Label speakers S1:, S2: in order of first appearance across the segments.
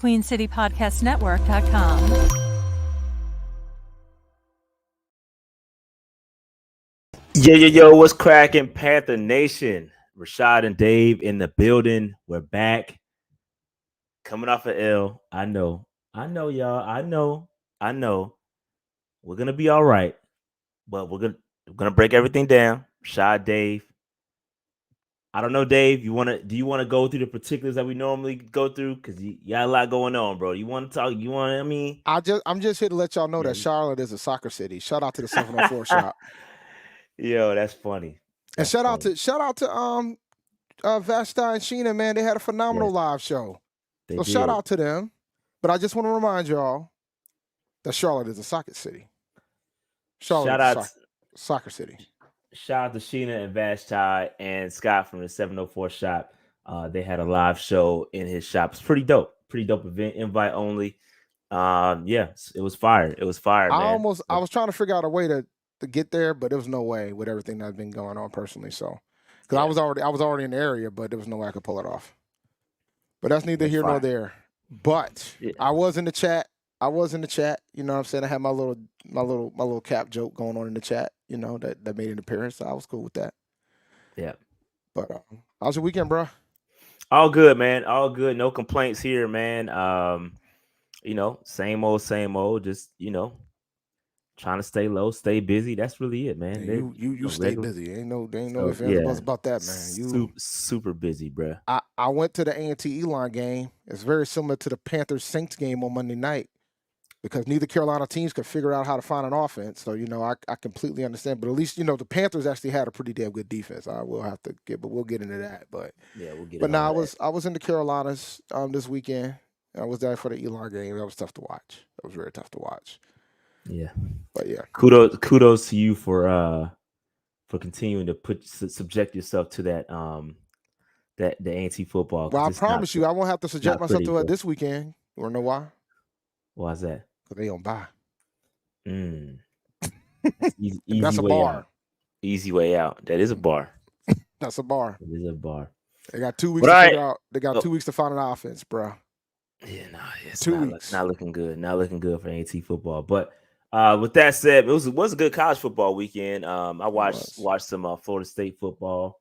S1: QueenCityPodcastNetwork.com.
S2: Yo, what's cracking, Panther Nation? Rashad and Dave in the building. We're back. Coming off an L. I know, y'all. I know. We're gonna be all right, but we're gonna break everything down. Rashad, Dave. I don't know, Dave. Do you want to go through the particulars that we normally go through? Because you got a lot going on, bro. You want to talk?
S3: I'm just here to let y'all know that Charlotte is a soccer city. Shout out to the 704 shop.
S2: Yo, that's funny.
S3: And shout out to Vashta and Sheena, man. They had a phenomenal live show. So shout out to them. But I just want to remind y'all that Charlotte is a soccer city. Soccer city.
S2: Shout out to Sheena and Vashti and Scott from the 704 shop. They had a live show in his shop. It's pretty dope. Pretty dope event, invite only. It was fire. It was fire, man.
S3: I was trying to figure out a way to get there, but there was no way with everything that's been going on personally. So, because I was already in the area, but there was no way I could pull it off. But that's neither here nor there. But I was in the chat. You know what I'm saying? I had my little cap joke going on in the chat. You know that made an appearance. So I was cool with that.
S2: Yeah.
S3: But how's your weekend, bro?
S2: All good, man. All good. No complaints here, man. Same old. Just trying to stay low, stay busy. That's really it, man.
S3: Yeah, you stay busy. Ain't no ifs, ands, or buts about that, man. You
S2: super busy, bro.
S3: I went to the A&T Elon game. It's very similar to the Panthers Saints game on Monday night because neither Carolina teams could figure out how to find an offense. So I completely understand. But at least the Panthers actually had a pretty damn good defense. We'll get into that. But
S2: yeah, we'll get.
S3: But I was in the Carolinas this weekend. I was there for the Elon game. That was tough to watch. That was very tough to watch.
S2: Yeah,
S3: but yeah,
S2: kudos to you for continuing to subject yourself to that the A&T football.
S3: Well, I promise you, I won't have to subject myself to it this weekend. You wanna know why?
S2: Why is that?
S3: Because they don't buy.
S2: Easy
S3: That's a
S2: way
S3: bar.
S2: Out. Easy way out. That is a bar.
S3: That's a bar.
S2: It is a bar.
S3: They got 2 weeks to figure out. They got 2 weeks to find an offense, bro.
S2: Yeah, it's
S3: 2 weeks.
S2: Not looking good. Not looking good for A&T football, but. With that said, it was a good college football weekend. I watched some Florida State football.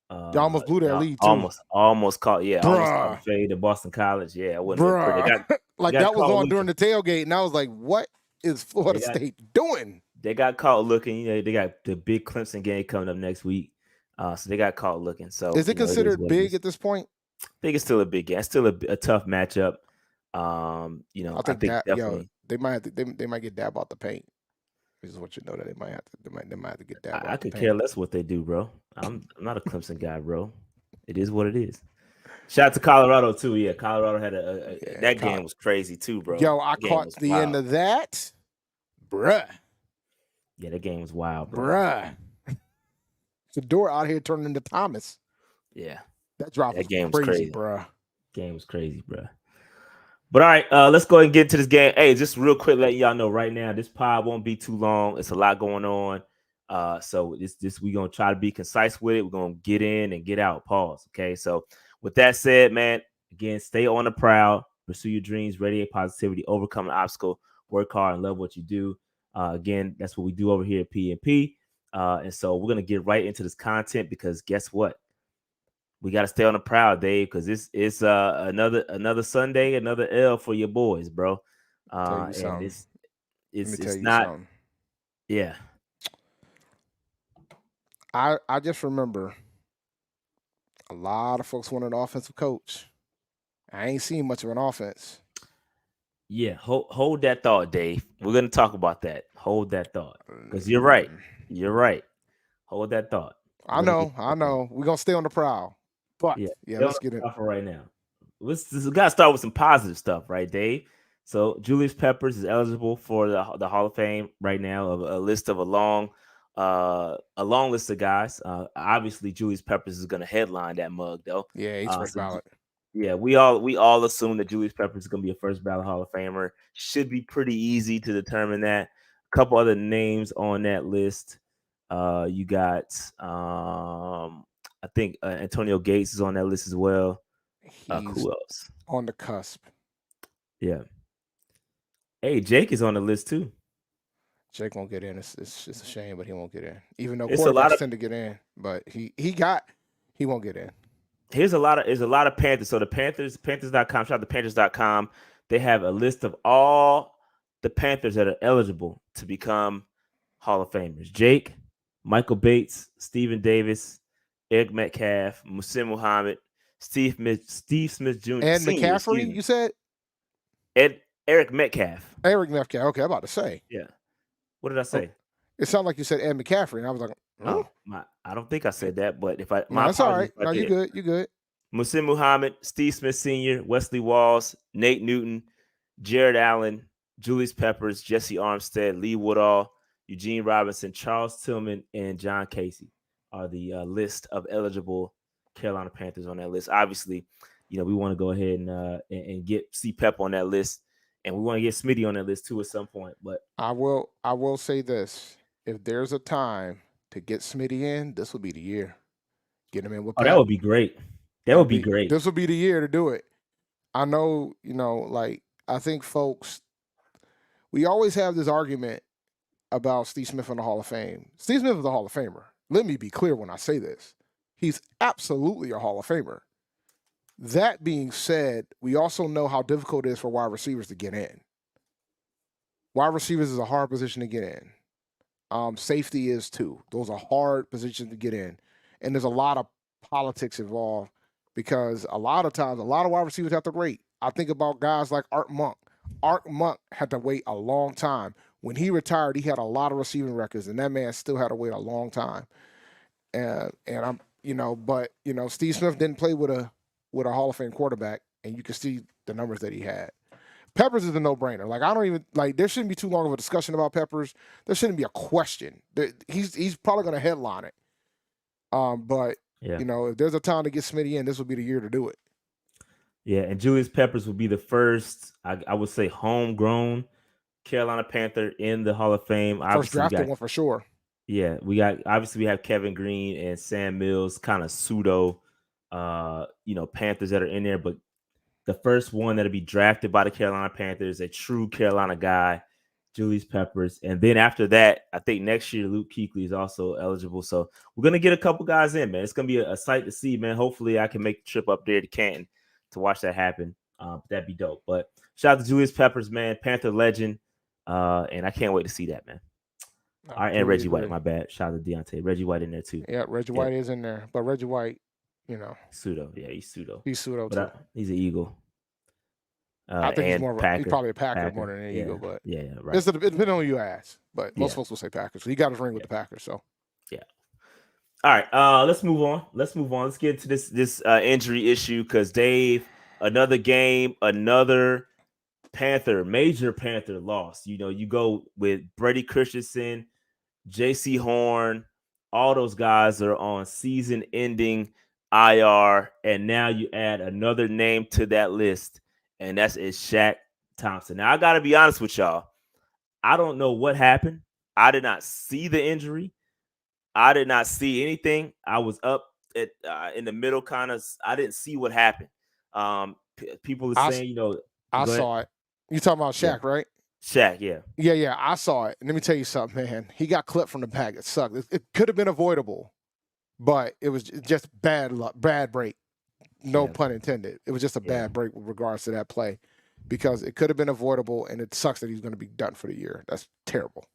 S3: They almost blew their lead too.
S2: Almost caught the fade to Boston College. Yeah, it wasn't
S3: that was on during the tailgate, and I was like, "What is Florida State doing?"
S2: They got caught looking. They got the big Clemson game coming up next week, so they got caught looking. So
S3: is it considered big at this point?
S2: I think it's still a big game. It's still a tough matchup. I think definitely.
S3: They might get dabbed out the paint. This is what you know that they might have to get dabbed out the paint.
S2: I could care less what they do, bro. I'm not a Clemson guy, bro. It is what it is. Shout out to Colorado too. Yeah, Colorado had game was crazy too, bro.
S3: Yo, I caught the end of that, bruh.
S2: Yeah, that game was wild, bro.
S3: Bruh. Fedor out here turning into Thomas.
S2: Yeah,
S3: that game was crazy, bruh.
S2: Game was crazy, bruh. But all right, let's go ahead and get into this game. Hey, just real quick, letting y'all know right now, this pod won't be too long. It's a lot going on. So we're gonna try to be concise with it. We're gonna get in and get out. Pause. Okay. So with that said, man, again, stay on the prowl, pursue your dreams, radiate positivity, overcome an obstacle, work hard, and love what you do. Again, that's what we do over here at PNP. And so we're gonna get right into this content because guess what? We got to stay on the prowl, Dave, because it's another Sunday, another L for your boys, bro. And it's not. Something. Yeah.
S3: I just remember a lot of folks wanted an offensive coach. I ain't seen much of an offense.
S2: Yeah, hold that thought, Dave. We're gonna talk about that. Hold that thought, because you're right. You're right. Hold that thought.
S3: I know. We're gonna stay on the prowl. But yeah, let's get it
S2: for right now. We got to start with some positive stuff, right, Dave? So Julius Peppers is eligible for the Hall of Fame right now. A list of a long list of guys. Obviously, Julius Peppers is going to headline that mug, though.
S3: Yeah, he's first ballot.
S2: Yeah, we all assume that Julius Peppers is going to be a first ballot Hall of Famer. Should be pretty easy to determine that. A couple other names on that list. You got. I think Antonio Gates is on that list as well. Who else?
S3: On the cusp.
S2: Yeah. Hey, Jake is on the list too.
S3: Jake won't get in. It's just a shame, but he won't get in. Even though
S2: It's a lot
S3: quarterbacks
S2: of
S3: tend to get in, but he won't get in.
S2: there's a lot of Panthers. So the Panthers.com, shout out to Panthers.com. They have a list of all the Panthers that are eligible to become Hall of Famers. Jake, Michael Bates, Stephen Davis, Eric Metcalf, Musim Muhammad, Steve Smith Jr.
S3: And
S2: Senior,
S3: McCaffrey, you said?
S2: Eric Metcalf.
S3: Eric Metcalf. Okay, I'm about to say.
S2: Yeah. What did I say?
S3: Oh, it sounded like you said Ed McCaffrey, and I was like,
S2: Oh, I don't think I said that, but if I
S3: no, that's all right. No, you good. You good.
S2: Musim Muhammad, Steve Smith Sr., Wesley Walls, Nate Newton, Jared Allen, Julius Peppers, Jesse Armstead, Lee Woodall, Eugene Robinson, Charles Tillman, and John Casey are the list of eligible Carolina Panthers on that list. Obviously, we want to go ahead and get C-Pep on that list, and we want to get Smitty on that list too at some point. But
S3: I will say this: if there's a time to get Smitty in, this will be the year. Get him in with Pep.
S2: That would be great. That would be great.
S3: This will be the year to do it. I know, like I think folks, we always have this argument about Steve Smith in the Hall of Fame. Steve Smith is a Hall of Famer. Let me be clear when I say this. He's absolutely a Hall of Famer. That being said, we also know how difficult it is for wide receivers to get in. Wide receivers is a hard position to get in. Safety is too. Those are hard positions to get in. And there's a lot of politics involved because a lot of times, a lot of wide receivers have to wait. I think about guys like Art Monk. Art Monk had to wait a long time. When he retired, he had a lot of receiving records, and that man still had to wait a long time. And I'm, but Steve Smith didn't play with a Hall of Fame quarterback, and you can see the numbers that he had. Peppers is a no-brainer. Like I don't even like. There shouldn't be too long of a discussion about Peppers. There shouldn't be a question. He's probably going to headline it. But
S2: yeah.
S3: If there's a time to get Smitty in, this will be the year to do it.
S2: Yeah, and Julius Peppers will be the first, I would say, homegrown Carolina Panther in the Hall of Fame.
S3: First drafted one for sure.
S2: Yeah, we have Kevin Green and Sam Mills, kind of pseudo, Panthers that are in there, but the first one that'll be drafted by the Carolina Panthers, a true Carolina guy, Julius Peppers. And then after that, I think next year Luke Kuechly is also eligible. So we're going to get a couple guys in, man. It's going to be a sight to see, man. Hopefully I can make the trip up there to Canton to watch that happen. That'd be dope. But shout out to Julius Peppers, man. Panther legend. And I can't wait to see that, man. All right, and Reggie White, my bad. Shout out to Deontay. Reggie White in there too.
S3: Yeah, Reggie White is in there. But Reggie White,
S2: pseudo. Yeah, he's pseudo.
S3: He's pseudo too.
S2: He's an Eagle.
S3: I think he's more he's probably a Packer more than an Eagle, but
S2: yeah, right.
S3: It's depending on who you ask. But most folks will say Packers. So he got his ring with the Packers. So
S2: yeah. All right, let's move on. Let's get into this injury issue because Dave, another game, another major Panther loss. You go with Brady Christensen, J.C. Horn, all those guys are on season-ending IR, and now you add another name to that list, and that's Shaq Thompson. Now, I got to be honest with y'all. I don't know what happened. I did not see the injury. I did not see anything. I was up in the middle, kind of. I didn't see what happened. People are saying,
S3: I saw it. You talking about Shaq, right?
S2: Shaq, yeah.
S3: Yeah, I saw it. And let me tell you something, man. He got clipped from the back. It sucked. It could have been avoidable, but it was just bad luck, bad break. No pun intended. It was just a bad break with regards to that play because it could have been avoidable, and it sucks that he's going to be done for the year. That's terrible.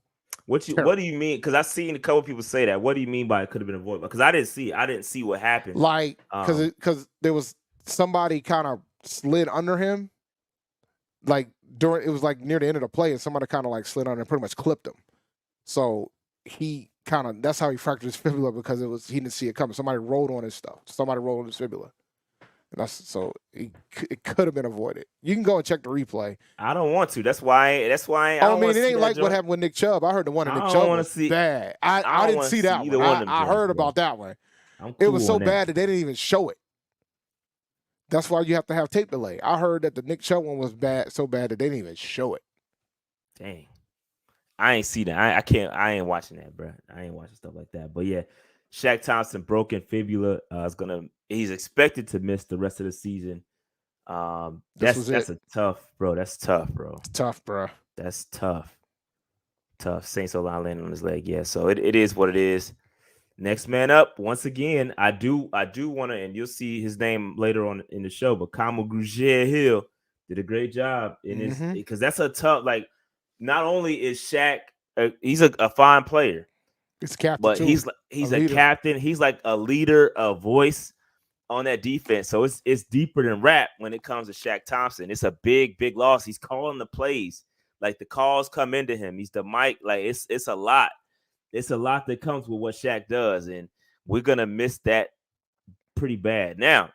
S2: What do you mean? Because I've seen a couple people say that. What do you mean by it could have been avoidable? Because I didn't see what happened.
S3: Like because there was somebody kind of slid under him. Like it was like near the end of the play, and somebody kind of like slid under and pretty much clipped him. So he that's how he fractured his fibula because he didn't see it coming. Somebody rolled on his stuff. Somebody rolled on his fibula. And it could have been avoided. You can go and check the replay.
S2: I don't want to. That's why. I
S3: mean, it ain't like what happened with Nick Chubb. I heard the one of Nick Chubb was bad. I didn't see that one. I heard about that one. It was so bad that they didn't even show it. That's why you have to have tape delay. I heard that the Nick Chubb one was so bad that they didn't even show it.
S2: Dang. I ain't see that. I ain't watching that, bro. I ain't watching stuff like that. But yeah, Shaq Thompson broken fibula. He's expected to miss the rest of the season.
S3: This
S2: that's a tough, bro. That's tough, bro.
S3: It's tough, bro.
S2: That's tough. Tough. Saints O-line landing on his leg. Yeah. So it is what it is. Next man up. Once again, I do want to, and you'll see his name later on in the show, but Kamu Grugier-Hill did a great job in his, because that's a tough, like, not only is Shaq, he's a fine player.
S3: He's a captain,
S2: but
S3: too.
S2: he's a captain. He's like a leader, a voice on that defense. So it's deeper than rap when it comes to Shaq Thompson. It's a big loss. He's calling the plays. Like, the calls come into him. He's the mic. Like, it's a lot. It's a lot that comes with what Shaq does, and we're gonna miss that pretty bad. Now,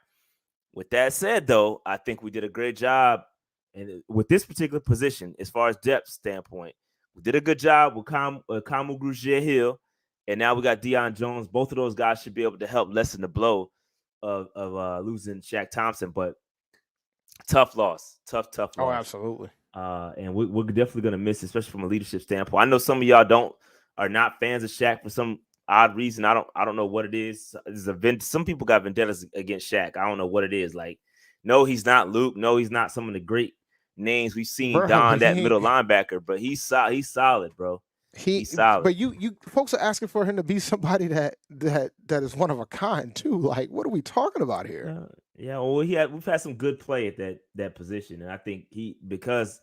S2: with that said, though, I think we did a great job, and with this particular position, as far as depth standpoint, we did a good job with Kamu Grugier-Hill, and now we got Deion Jones. Both of those guys should be able to help lessen the blow of losing Shaq Thompson, but tough loss, tough loss.
S3: Oh, absolutely.
S2: And we're definitely gonna miss it, especially from a leadership standpoint. I know some of y'all are not fans of Shaq for some odd reason. I don't know what it is. Some people got vendettas against Shaq. I don't know what it is. Like, no, he's not Luke. No, he's not some of the great names we've seen don that middle linebacker, but he's solid, bro. He's solid.
S3: But you folks are asking for him to be somebody that is one of a kind too. Like, what are we talking about here?
S2: Yeah, well, we've had some good play at that position, and I think because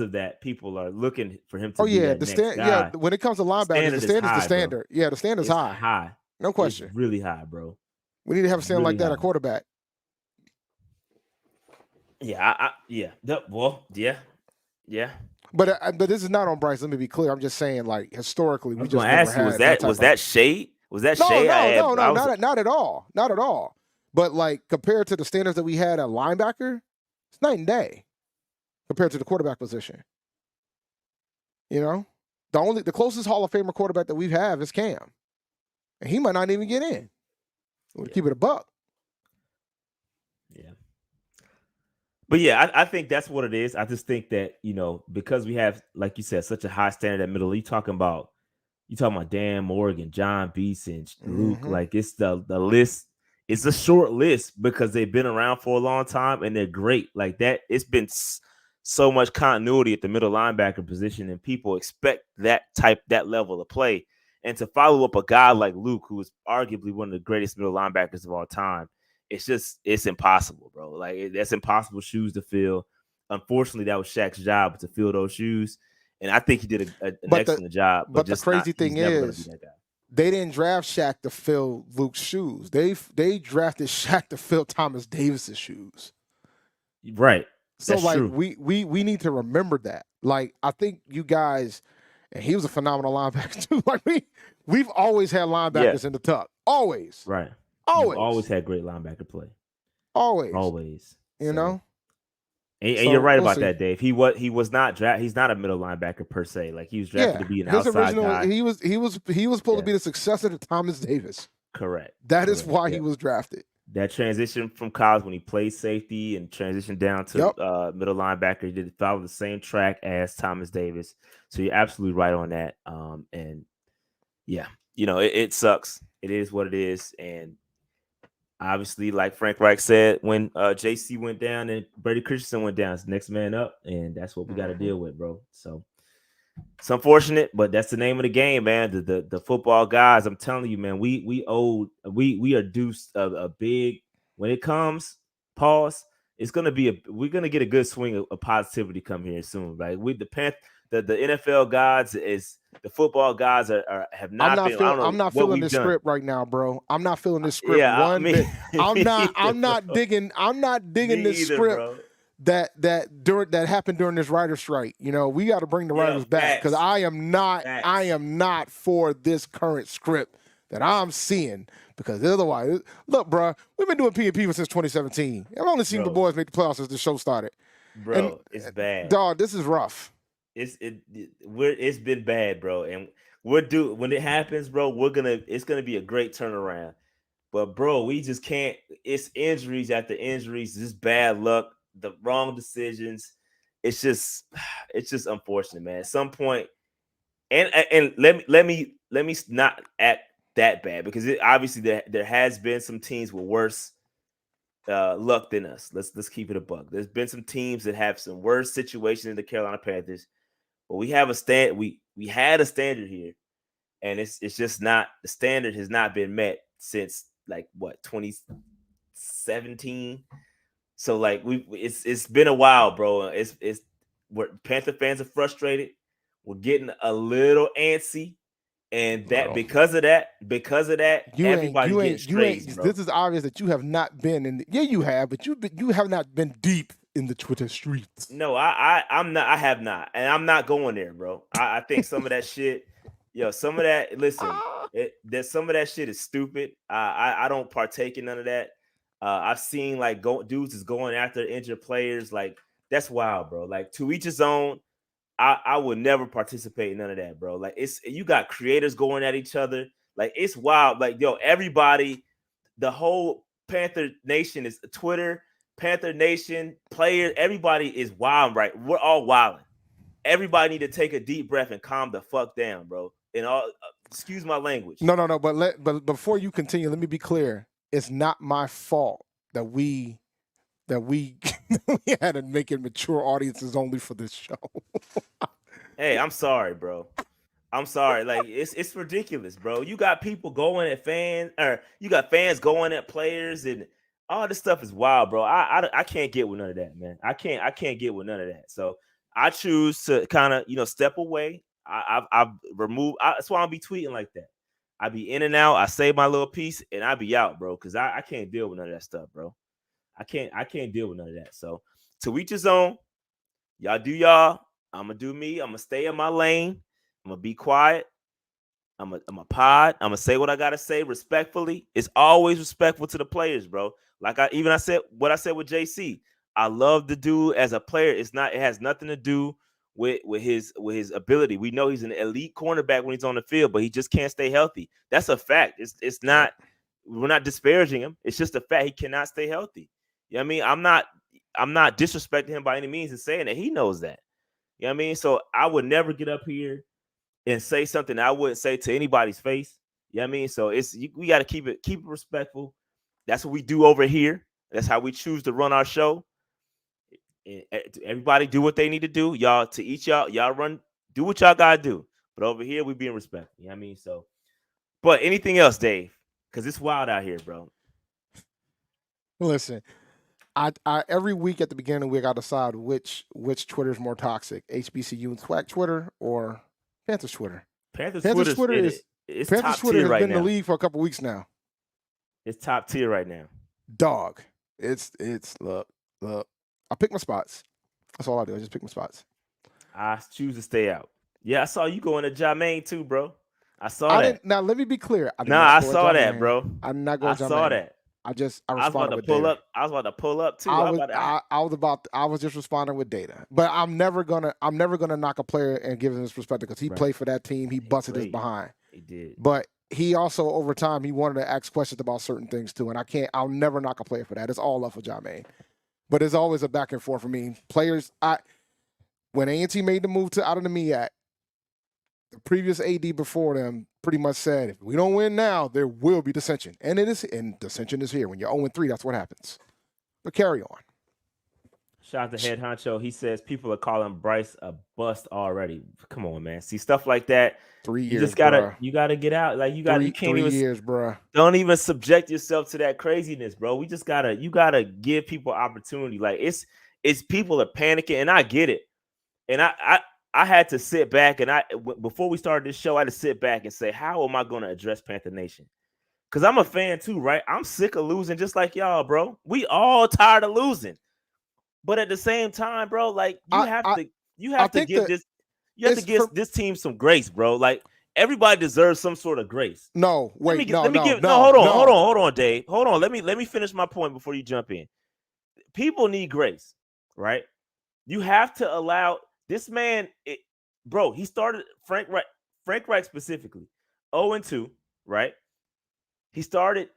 S2: of that, people are looking for him to be that next guy.
S3: Yeah, when it comes to linebackers, the standard's the standard. Bro. Yeah, the standard's high.
S2: High.
S3: No question.
S2: It's really high, bro.
S3: We need to have a standard like that at quarterback.
S2: Yeah, yeah.
S3: But this is not on Bryce. Let me be clear. I'm just saying, like, historically, we just
S2: ask you, was that shade? Was that shade?
S3: No, not at all. Not at all. But, like, compared to the standards that we had at linebacker, it's night and day compared to the quarterback position. You know, the closest Hall of Famer quarterback that we have is Cam, and he might not even get in. We'll keep it a buck.
S2: Yeah. But yeah, I think that's what it is. I just think that, because we have, like you said, such a high standard at middle, you're talking about Dan Morgan, John Beeson, Luke. Like, it's the list. It's a short list because they've been around for a long time and they're great. Like that, it's been so much continuity at the middle linebacker position, and people expect that level of play. And to follow up a guy like Luke, who is arguably one of the greatest middle linebackers of all time, it's impossible, bro. Like, that's impossible shoes to fill. Unfortunately, that was Shaq's job to fill those shoes, and I think he did an excellent job.
S3: But the crazy thing is, they didn't draft Shaq to fill Luke's shoes. They drafted Shaq to fill Thomas Davis's shoes.
S2: Right.
S3: So that's true. We need to remember that. Like, I think you guys, and he was a phenomenal linebacker too. Like, we've always had linebackers in the tuck. Always.
S2: Right.
S3: Always.
S2: You've always had great linebacker play.
S3: Always. You know?
S2: And you're right about that, Dave. He was not drafted. He's not a middle linebacker per se. Like, he was drafted to be an outside guy.
S3: He was supposed to be the successor to Thomas Davis.
S2: Correct.
S3: That is why he was drafted.
S2: That transition from college when he played safety and transitioned down to middle linebacker, he did follow the same track as Thomas Davis. So you're absolutely right on that. And yeah, it sucks. It is what it is. And obviously, like Frank Reich said, when JC went down and Brady Christensen went down, it's the next man up, and that's what we got to deal with, bro. So it's unfortunate, but that's the name of the game, man. The football guys, I'm telling you, man, we are due a big, when it comes, pause. It's gonna be we're gonna get a good swing of positivity come here soon, right? The NFL gods the football guys have not been.
S3: I'm not feeling this script right now, bro. I'm not feeling this script one bit. I'm not digging this script, bro. that happened during this writer's strike. We got to bring the writers back, because I am not for this current script that I'm seeing, because otherwise, look, bro, we've been doing P&P since 2017. I've only seen the boys make the playoffs since the show started.
S2: Bro, it's bad.
S3: Dog, this is rough.
S2: It's been bad, bro, and when it happens, bro, it's gonna be a great turnaround. But bro, we just can't. It's injuries after injuries. This bad luck, the wrong decisions. It's just unfortunate, man. At some point, and let me not act that bad, because obviously there has been some teams with worse luck than us. Let's keep it a buck. There's been some teams that have some worse situations than the Carolina Panthers, but we have we had a standard here, and it's just not, the standard has not been met since like what, 2017. So like it's been a while, bro. It's where Panther fans are frustrated. We're getting a little antsy. And that because of that, everybody's getting strays, bro.
S3: This is obvious that you have not been in. You have, but you have not been deep in the Twitter streets.
S2: No, I'm not. I have not, and I'm not going there, bro. I think some of that shit, some of that. Listen, some of that shit is stupid. I don't partake in none of that. I've seen like dudes is going after injured players. Like, that's wild, bro. Like, to each his own. I would never participate in none of that, bro. Like, you got creators going at each other. Like, it's wild. Like, everybody, the whole Panther Nation is Twitter, Panther Nation, players, everybody is wild, right? We're all wilding. Everybody need to take a deep breath and calm the fuck down, bro. And excuse my language.
S3: No. But before you continue, let me be clear. It's not my fault that we we had to make it mature audiences only for this show.
S2: Hey, I'm sorry, bro. I'm sorry. Like, it's ridiculous, bro. You got people going at fans, or you got fans going at players, and all this stuff is wild, bro. I can't get with none of that, man. I can't get with none of that. So I choose to kind of step away. I've removed. That's why I'll be tweeting like that. I be in and out. I say my little piece, and I be out, bro. Because I can't deal with none of that stuff, bro. I can't deal with none of that. So to each his own. Y'all do y'all. I'm gonna do me. I'm gonna stay in my lane. I'm gonna be quiet. I'm a pod. I'm gonna say what I gotta say respectfully. It's always respectful to the players, bro. Like I said what I said with JC. I love the dude as a player. It has nothing to do with his ability. We know he's an elite cornerback when he's on the field, but he just can't stay healthy. That's a fact. It's not. We're not disparaging him. It's just a fact. He cannot stay healthy. You know what I mean? I'm not disrespecting him by any means and saying that. He knows that. You know what I mean? So I would never get up here and say something I wouldn't say to anybody's face. You know what I mean? So we got to keep it respectful. That's what we do over here. That's how we choose to run our show. And everybody do what they need to do. Y'all, to each y'all run, do what y'all got to do. But over here, we being respectful. You know what I mean? So, but anything else, Dave? Because it's wild out here, bro.
S3: Listen, I every week at the beginning of the week, I decide which Twitter is more toxic: HBCU and SWAC Twitter or Panthers Twitter.
S2: Panthers Twitter has
S3: been in the league for a couple weeks now.
S2: It's top tier right now.
S3: Dog. It's look. I pick my spots. That's all I do. I just pick my spots.
S2: I choose to stay out. Yeah, I saw you going to Jermaine too, bro. I saw that.
S3: Now let me be clear.
S2: I saw that, bro.
S3: I'm not going to Jermaine.
S2: I saw that.
S3: I responded with
S2: data.
S3: Data.
S2: I was about to pull up too.
S3: I was just responding with data. But I'm never gonna knock a player and give him his perspective because he played for that team. He busted his behind.
S2: He did.
S3: But he also over time he wanted to ask questions about certain things too. And I'll never knock a player for that. It's all love for Jermaine. But it's always a back and forth for me. Players, when A&T made the move out of the MEAC, the previous AD before them pretty much said, if we don't win now, there will be dissension. And dissension is here. When you're 0-3, that's what happens. But carry on.
S2: Shout out to Head Honcho. He says people are calling Bryce a bust already. Come on, man. See, stuff like that.
S3: 3 years.
S2: You gotta get out. Like you can't
S3: 3 years, bro.
S2: Don't even subject yourself to that craziness, bro. You gotta give people opportunity. Like it's people are panicking, and I get it. And I had to sit back, and before we started this show, I had to sit back and say, how am I going to address Panther Nation? Because I'm a fan too, right? I'm sick of losing just like y'all, bro. We all tired of losing. But at the same time, bro, like you have to give this team some grace, bro. Like everybody deserves some sort of grace.
S3: No, wait,
S2: hold on, Dave. Hold on. Let me finish my point before you jump in. People need grace, right? You have to allow this man, bro. He started Frank Reich specifically 0-2, right? He started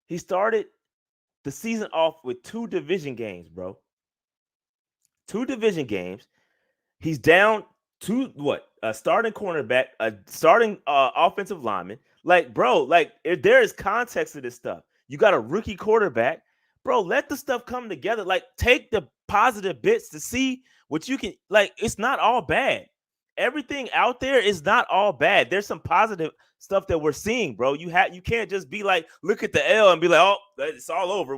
S2: the season off with 2 division games, bro. 2 division games. He's down to a starting cornerback, a starting offensive lineman. Like, bro, like there is context to this stuff. You got a rookie quarterback, bro, let the stuff come together. Like, take the positive bits to see what you can. Like, it's not all bad. Everything out there is not all bad. There's some positive stuff that we're seeing, bro. You can't just be like, look at the L and be like, oh, it's all over.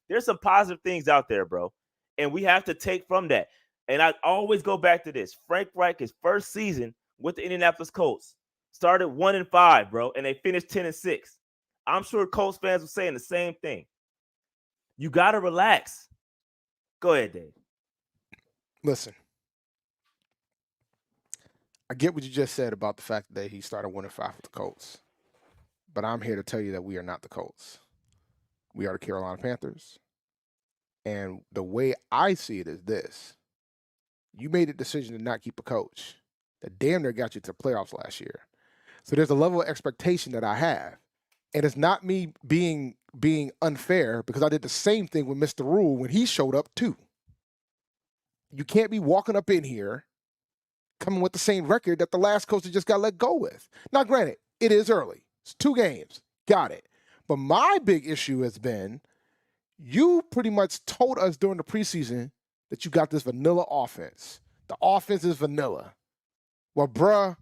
S2: There's some positive things out there, bro, and we have to take from that. And I always go back to this. Frank Reich, his first season with the Indianapolis Colts, started 1-5, bro, and they finished 10-6. I'm sure Colts fans were saying the same thing. You got to relax. Go ahead, Dave.
S3: Listen, I get what you just said about the fact that he started 1-5 with the Colts, but I'm here to tell you that we are not the Colts. We are the Carolina Panthers. And the way I see it is this. You made a decision to not keep a coach that damn near got you to the playoffs last year. So there's a level of expectation that I have. And it's not me being unfair, because I did the same thing with Mr. Rule when he showed up too. You can't be walking up in here coming with the same record that the last coach that just got let go with. Now, granted, it is early. It's 2 games. Got it. But my big issue has been, you pretty much told us during the preseason that you got this vanilla offense. The offense is vanilla. Well, bruh,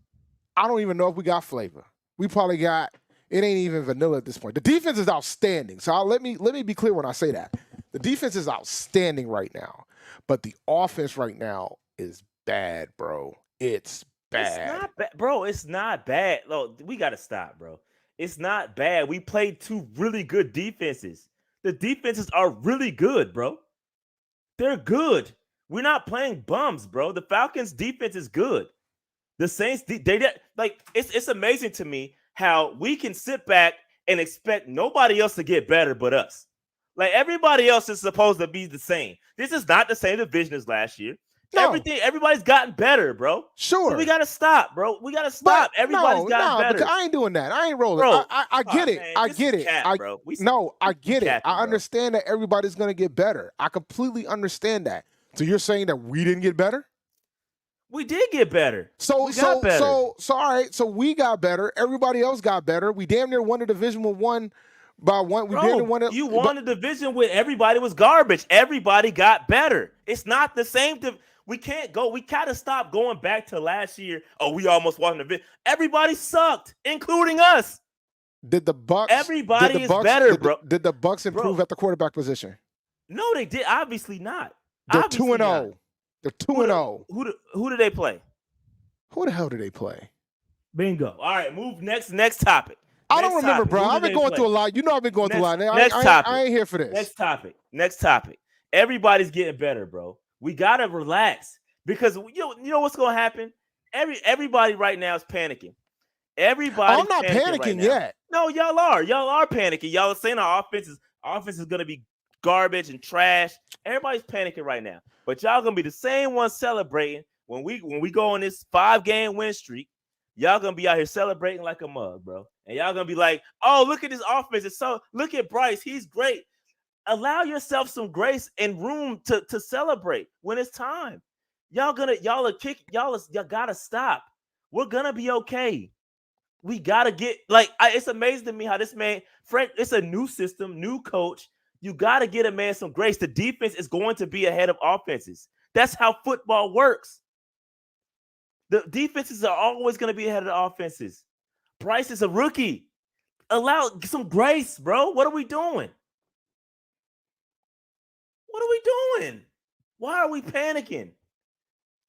S3: I don't even know if we got flavor. We probably got, it ain't even vanilla at this point. The defense is outstanding. So let me be clear when I say that. The defense is outstanding right now. But the offense right now is bad, bro. It's bad.
S2: It's not bad, bro. It's not bad. Look, we got to stop, bro. It's not bad. We played 2 really good defenses. The defenses are really good, bro. They're good. We're not playing bums, bro. The Falcons' defense is good. The Saints, it's amazing to me how we can sit back and expect nobody else to get better but us. Like, everybody else is supposed to be the same. This is not the same division as last year. No. Everybody's gotten better, bro.
S3: Sure.
S2: So we got to stop, bro. We got to stop. Everybody's gotten better.
S3: I ain't doing that. I ain't rolling. Bro, I get it. Man, I get it. I get it. I understand that everybody's going to get better. I completely understand that. So you're saying that we didn't get better?
S2: We did get better.
S3: So all right. So we got better. Everybody else got better. We damn near won the division with one by one.
S2: You won the division with everybody was garbage. Everybody got better. It's not the same. We can't go. We gotta stop going back to last year. Oh, we almost won the division. Everybody sucked, including us.
S3: Did the Bucs?
S2: Everybody is better, bro.
S3: Did the Bucs improve at the quarterback position?
S2: No, they did. Obviously not.
S3: They're 2-0. They're 2-0.
S2: Who do they play?
S3: Who the hell do they play?
S2: Bingo. All right, move next topic.
S3: I don't remember, bro. I've been going through a lot. You know I've been going through a lot. I ain't here for this.
S2: Next topic. Everybody's getting better, bro. We gotta relax, because you know what's gonna happen. Everybody right now is panicking.
S3: I'm not panicking yet.
S2: No, y'all are. Y'all are panicking. Y'all are saying our offense is gonna be garbage and trash. Everybody's panicking right now. But y'all gonna be the same ones celebrating when we go on this 5-game win streak. Y'all gonna be out here celebrating like a mug, bro. And y'all gonna be like, oh, look at this offense. Look at Bryce. He's great. Allow yourself some grace and room to celebrate when it's time. Y'all gotta stop. We're gonna be okay. We gotta get it's amazing to me how this man, Frank, it's a new system, new coach. You gotta get a man some grace. The defense is going to be ahead of offenses. That's how football works. The defenses are always going to be ahead of the offenses. Bryce is a rookie. Allow some grace, bro. What are we doing? Why are we panicking?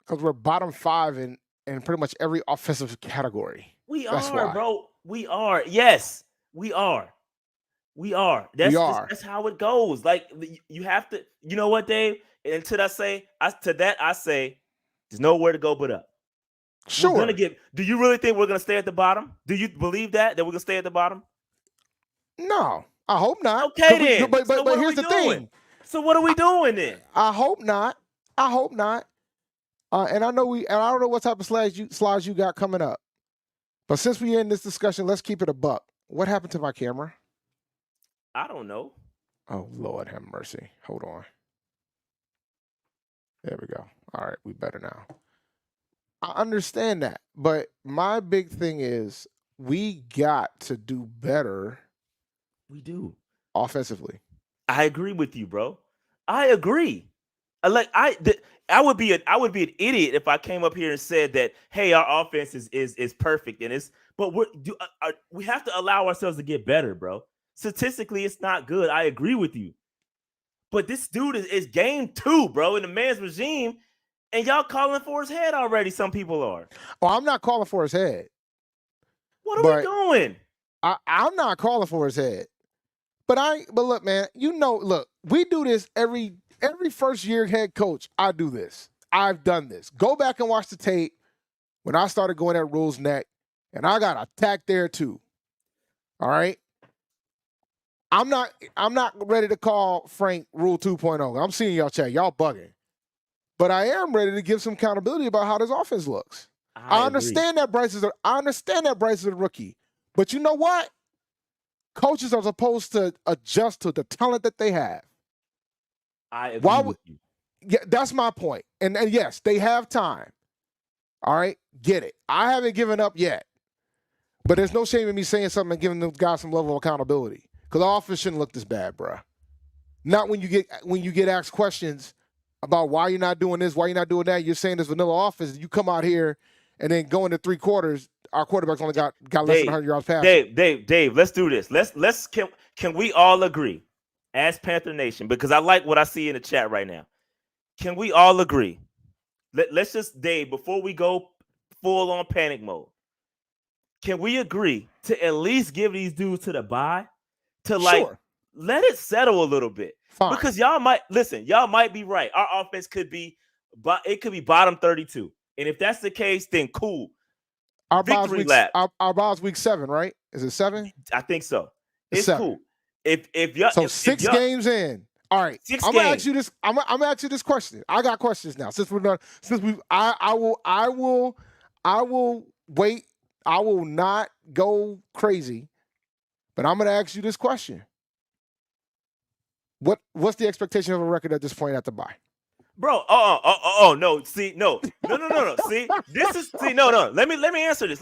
S3: Because we're bottom 5 in pretty much every offensive category.
S2: That's why, bro. We are. Yes, we are. That's how it goes. Like, you have to. You know what, Dave? And I say, there's nowhere to go but up.
S3: Sure.
S2: Do you really think we're gonna stay at the bottom? Do you believe that we're gonna stay at the bottom?
S3: No, I hope not.
S2: Okay, then.
S3: But here's the thing.
S2: So what are we doing then?
S3: I hope not. And I don't know what type of slides you got coming up. But since we're in this discussion, let's keep it a buck. What happened to my camera?
S2: I don't know.
S3: Oh, Lord have mercy. Hold on. There we go. All right, we better now. I understand that. But my big thing is we got to do better.
S2: We do.
S3: Offensively.
S2: I agree with you, bro. I agree. I would be an idiot if I came up here and said that, hey, our offense is perfect and but we have to allow ourselves to get better, bro. Statistically, it's not good. I agree with you. But this dude is game 2, bro, in the man's regime, and y'all calling for his head already. Some people are.
S3: Oh, I'm not calling for his head.
S2: What are we doing?
S3: I'm not calling for his head. But look, man, look, we do this every first year head coach. I do this. I've done this. Go back and watch the tape when I started going at Rule's neck, and I got attacked there too. All right. I'm not ready to call Frank Rule 2.0. I'm seeing y'all chat. Y'all bugging. But I am ready to give some accountability about how this offense looks. I understand that Bryce is a rookie. But you know what? Coaches are supposed to adjust to the talent that they have.
S2: I agree with you.
S3: Yeah, that's my point. And yes, they have time. All right? Get it. I haven't given up yet. But there's no shame in me saying something and giving those guys some level of accountability. Because the offense shouldn't look this bad, bruh. Not when you get asked questions about why you're not doing this, why you're not doing that. You're saying this vanilla offense. You come out here and then go into 3 quarters. Our quarterback's only got less than 100 yards passing.
S2: Dave, let's do this. Can we all agree as Panther Nation? Because I like what I see in the chat right now. Can we all agree? Let's just, Dave, before we go full on panic mode, can we agree to at least give these dudes to the bye? To let it settle a little bit.
S3: Fine.
S2: Because y'all might be right. Our offense could be bottom 32. And if that's the case, then cool.
S3: Our bye's week 7, right? Is it 7?
S2: I think so. It's 7. Cool. If
S3: 6 games in. All right. I'm gonna ask you this. I'm gonna ask you this question. I got questions now. I will wait. I will not go crazy. But I'm going to ask you this question. What's the expectation of a record at this point at the bye?
S2: Bro, no. See, no. See, no. Let me answer this.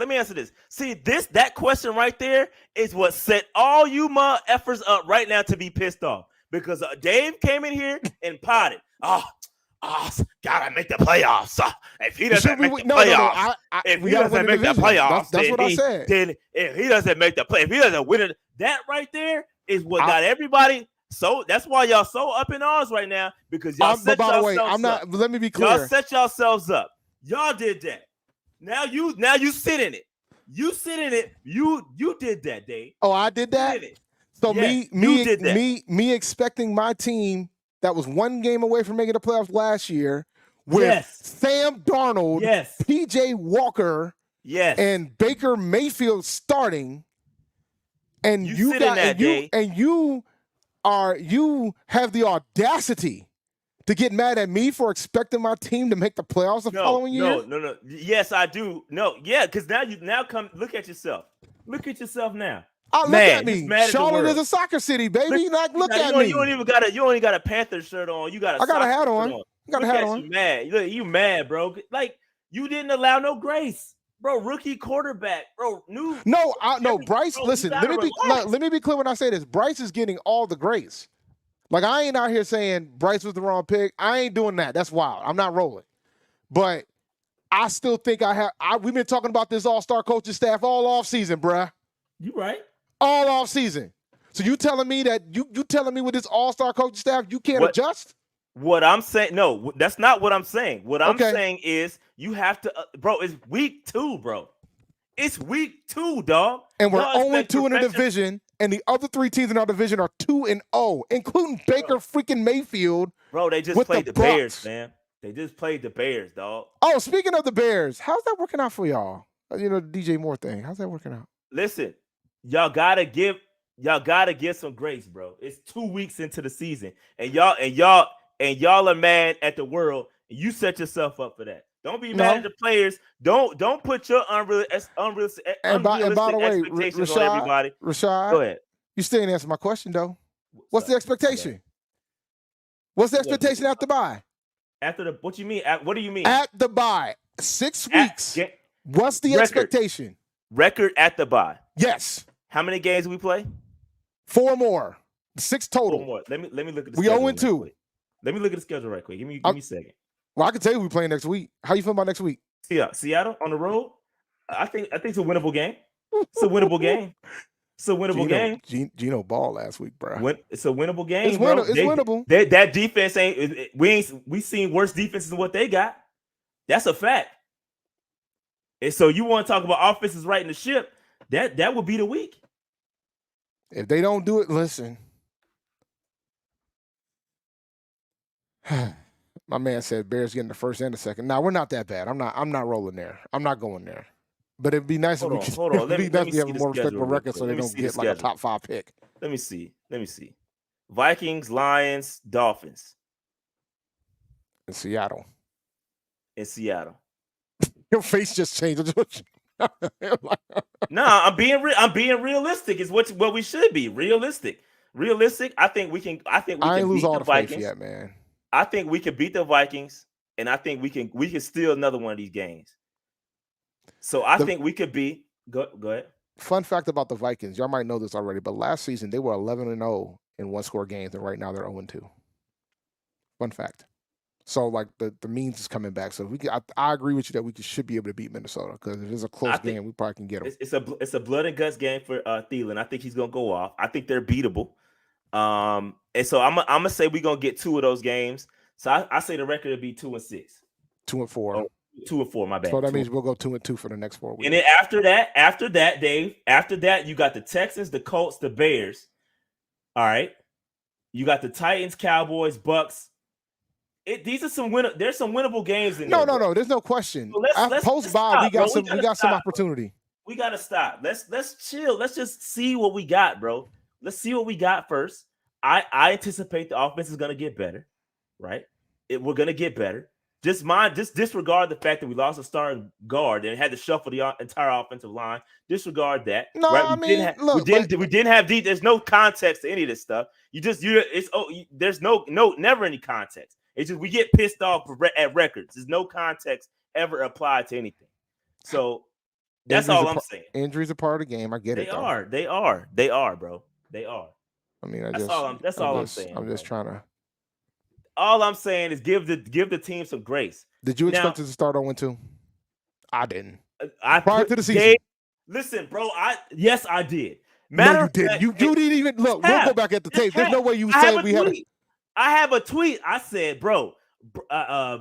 S2: See, that question right there is what set all you my efforts up right now to be pissed off. Because Dave came in here and potted. Gotta make the playoffs. If he doesn't make the playoffs, if he doesn't make the playoffs,
S3: that's what I said.
S2: Then if he doesn't make the play, if he doesn't win it, that right there is what got everybody. So that's why y'all so up in arms right now, because y'all set yourselves up.
S3: Let me be clear.
S2: Y'all set yourselves up. Y'all did that. Now you sit in it. You sit in it. You did that, Dave.
S3: Oh, I did that. So yes, me expecting my team that was 1 game away from making the playoffs last year with Sam Darnold, PJ Walker, and Baker Mayfield starting, and you have the audacity to get mad at me for expecting my team to make the playoffs the following year?
S2: No. Yes, I do. No, yeah, because now come look at yourself. Look at yourself now.
S3: Look at me. Charlotte is a soccer city, baby. Look at me.
S2: You only got a Panthers shirt on. I got
S3: a hat on.
S2: Got a hat on. You mad? You mad, bro? Like you didn't allow no grace, bro. Rookie quarterback, bro.
S3: No. Bryce, listen. Let me be clear when I say this. Bryce is getting all the grace. Like I ain't out here saying Bryce was the wrong pick. I ain't doing that. That's wild. I'm not rolling. But I still think we've been talking about this all-star coaching staff all off season, bruh.
S2: You right.
S3: All off season. So you telling me that you telling me with this all-star coaching staff you can't adjust?
S2: What I'm saying, no, that's not what I'm saying. What I'm saying is you have to, bro. It's week 2, bro. It's week 2, dog.
S3: And we're 0-2 in the division, and the other 3 teams in our division are 2-0, including Baker freaking Mayfield.
S2: Bro, they just played the Bears, man. They just played the Bears, dog.
S3: Oh, speaking of the Bears, how's that working out for y'all? The DJ Moore thing. How's that working out?
S2: Listen. Y'all gotta give some grace, bro. It's 2 weeks into the season, and y'all are mad at the world. And you set yourself up for that. Don't be mad at the players. Don't put your unrealistic expectations on everybody.
S3: Rashad,
S2: go ahead.
S3: You still ain't answer my question though. What's the expectation? What's the expectation after the bye?
S2: What you mean? What do you mean?
S3: At the bye, 6 weeks. What's the expectation?
S2: Record at the bye.
S3: Yes.
S2: How many games do we play?
S3: 4 more. 6 total.
S2: One more. Let me look at the
S3: we
S2: schedule.
S3: 0-2.
S2: Let me look at the schedule right quick. Give me a second.
S3: Well, I can tell you who we playing next week. How you feel about next week?
S2: Yeah, Seattle on the road. I think it's a winnable game. It's a winnable game. It's a winnable game.
S3: Gino ball last week, bro.
S2: It's a winnable game.
S3: It's winnable.
S2: That defense ain't. We seen worse defenses than what they got. That's a fact. And so you want to talk about offenses right in the ship? That would be the week.
S3: If they don't do it, listen. My man said Bears getting the first and the second. Now we're not that bad. I'm not rolling there. I'm not going there. But it'd be nice if we could have a more respectable record so they don't get like a top 5 pick.
S2: Let me see. Vikings, Lions, Dolphins.
S3: In Seattle. Your face just changed.
S2: Nah, I'm being realistic. Is what we should be. Realistic. I think we can
S3: ain't lose
S2: beat
S3: all
S2: the Vikings
S3: faith yet, man.
S2: I think we can beat the Vikings, and I think we can steal another one of these games. So I think we could be go ahead.
S3: Fun fact about the Vikings, y'all might know this already, but last season they were 11-0 in one-score games, and right now they're 0-2. Fun fact. So like the means is coming back. So I agree with you that we should be able to beat Minnesota because if it's a close game, we probably can get them.
S2: It's a blood and guts game for Thielen. I think he's gonna go off. I think they're beatable. And so I'm gonna say we're gonna get 2 of those games. So I say the record will be 2-6.
S3: 2-4.
S2: Oh, 2-4, my bad.
S3: So that means we'll go 2-2 for the next 4 weeks.
S2: And then after that, Dave, you got the Texans, the Colts, the Bears. All right. You got the Titans, Cowboys, Bucks. These are there's some winnable games in there.
S3: No, there's no question.
S2: So
S3: post-bye, we got some opportunity.
S2: We gotta stop. Let's chill. Let's just see what we got, bro. Let's see what we got first. I anticipate the offense is gonna get better, right? We're gonna get better. Just disregard the fact that we lost a starting guard and had to shuffle the entire offensive line. Disregard that.
S3: No,
S2: right? We didn't have deep. There's no context to any of this stuff. There's never any context. It's just we get pissed off at records. There's no context ever applied to anything. So that's all I'm saying.
S3: Injuries are part of the game. I get it.
S2: They are, bro. They are.
S3: I mean,
S2: that's all I'm saying.
S3: I'm just trying to.
S2: All I'm saying is give the team some grace.
S3: Did you expect it to start 0-2? I didn't.
S2: Prior
S3: to the season.
S2: Listen, bro. Yes, I did.
S3: No, you didn't. You didn't even look. We'll go back at the tape. There's no way you said we had.
S2: I have a tweet. I said, bro,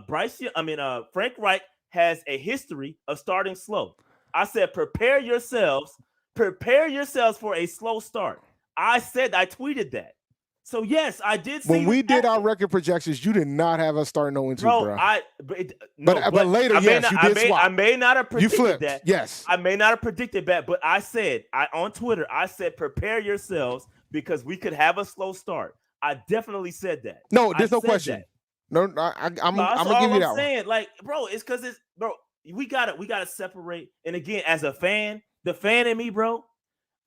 S2: Frank Reich has a history of starting slow. I said, prepare yourselves for a slow start. I tweeted that. So yes, I did see
S3: when we did our record projections, you did not have us starting 0-2, bro.
S2: But
S3: later, you did swap.
S2: I may not have predicted that.
S3: Yes.
S2: I may not have predicted that, but I said on Twitter, I said prepare yourselves because we could have a slow start. I definitely said that.
S3: No, there's no question. That. No, I'm gonna give you that.
S2: I'm saying, like, bro, it's because we gotta separate. And again, as a fan, the fan in me, bro.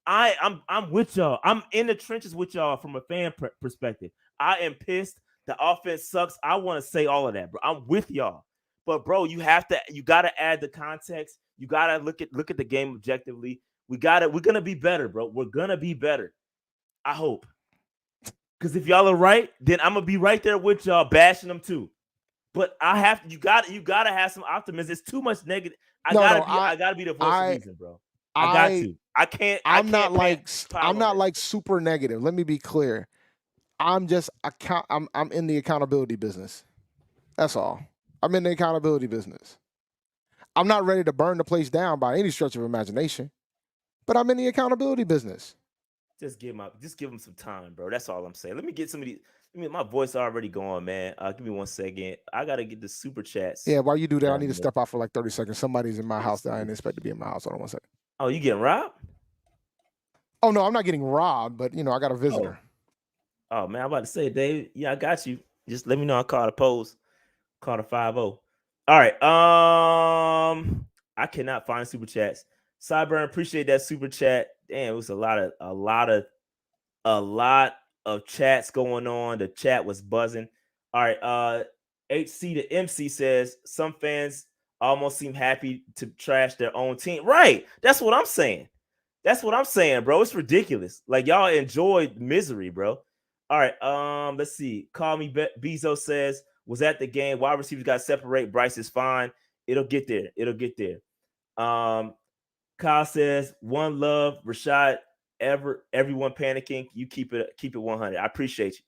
S2: I'm with y'all. I'm in the trenches with y'all from a fan perspective. I am pissed. The offense sucks. I want to say all of that, bro. I'm with y'all. But bro, you gotta add the context. You gotta look at the game objectively. We're gonna be better, bro. We're gonna be better. I hope. Because if y'all are right, then I'm gonna be right there with y'all bashing them too. But you gotta have some optimism. It's too much negative. I gotta be the voice of reason, bro. I got to. I can't.
S3: I'm not like super negative. Let me be clear. I'm in the accountability business. That's all. I'm in the accountability business. I'm not ready to burn the place down by any stretch of imagination, but I'm in the accountability business.
S2: Just give them some time, bro. That's all I'm saying. Let me get some of these. My voice already going, man. Give me 1 second. I gotta get the super chats.
S3: Yeah, while you do that, I need to step out for like 30 seconds. Somebody's in my house that I didn't expect to be in my house. Hold on 1 second.
S2: Oh, you getting robbed?
S3: Oh no, I'm not getting robbed, but I got a visitor.
S2: Oh man, I'm about to say, Dave. Yeah, I got you. Just let me know. I caught a pose. Caught a 5-0. All right. I cannot find super chats. Cyburn, appreciate that super chat. Damn, it was a lot of chats going on. The chat was buzzing. All right. HC to MC says some fans almost seem happy to trash their own team. Right. That's what I'm saying. Bro. It's ridiculous. Like, y'all enjoy misery, bro. All right. Let's see. Call me Bezo says, was at the game. Wide receivers got to separate. Bryce is fine. It'll get there. It'll get there. Kyle says, one love, Rashad. Everyone panicking. You keep it 100. I appreciate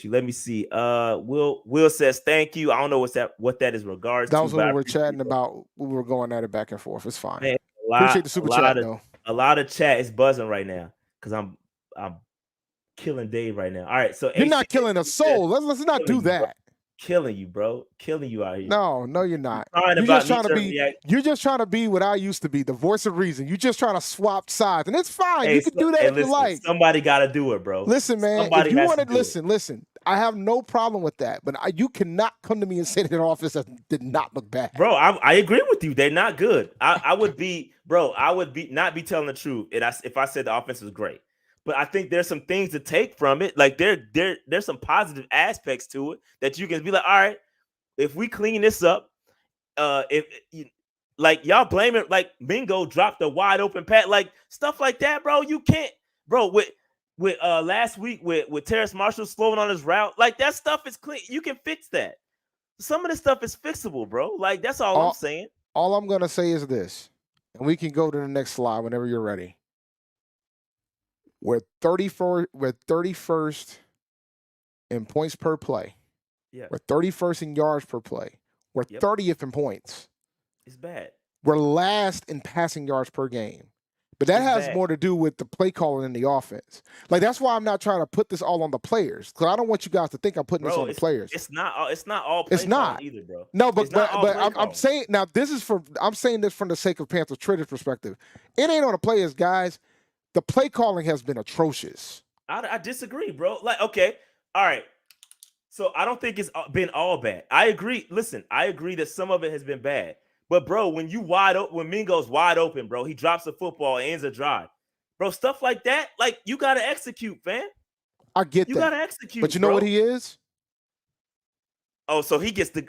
S2: you. Let me see. Will says thank you. I don't know what that is regards
S3: that
S2: to.
S3: was what we were chatting about. We were going at it back and forth. It's fine.
S2: Man,
S3: appreciate the super chat though.
S2: A lot of chat is buzzing right now because I'm killing Dave right now. All right, so
S3: you're not killing a soul. Let's not do that.
S2: Killing you, bro. Killing you out here.
S3: No, you're not. You're just trying to be what I used to be, the voice of reason. You're just trying to swap sides, and it's fine. You can do that if you like.
S2: Somebody got to do it, bro.
S3: Listen, man. If you want to listen. I have no problem with that, but you cannot come to me and say that offense did not look bad,
S2: bro. I agree with you. They're not good. I would be not be telling the truth if I said the offense was great. But I think there's some things to take from it. Like there's some positive aspects to it that you can be like, all right, if we clean this up, like y'all blame it, like Mingo dropped a wide open pass, like stuff like that, bro. You can't, bro. With last week with Terrace Marshall slowing on his route, like that stuff is clean. You can fix that. Some of this stuff is fixable, bro. Like that's all I'm saying.
S3: All I'm gonna say is this, and we can go to the next slide whenever you're ready. We're 31st in points per play.
S2: Yeah.
S3: We're 31st in yards per play. We're 30th in points.
S2: It's bad.
S3: We're last in passing yards per game. But that has more to do with the play calling in the offense. Like that's why I'm not trying to put this all on the players, because I don't want you guys to think I'm putting this on the players.
S2: It's not all. Play calling either, bro.
S3: No, but I'm saying now I'm saying this from the sake of Panthers Traders perspective. It ain't on the players, guys. The play calling has been atrocious.
S2: I disagree, bro. Like, okay, all right. So I don't think it's been all bad. I agree. Listen, I agree that some of it has been bad. But bro, when Mingo's wide open, bro, he drops the football and ends a drive, bro. Stuff like that, like you gotta execute, fam.
S3: I get that.
S2: You gotta execute.
S3: But you know what he is?
S2: Oh, so he gets the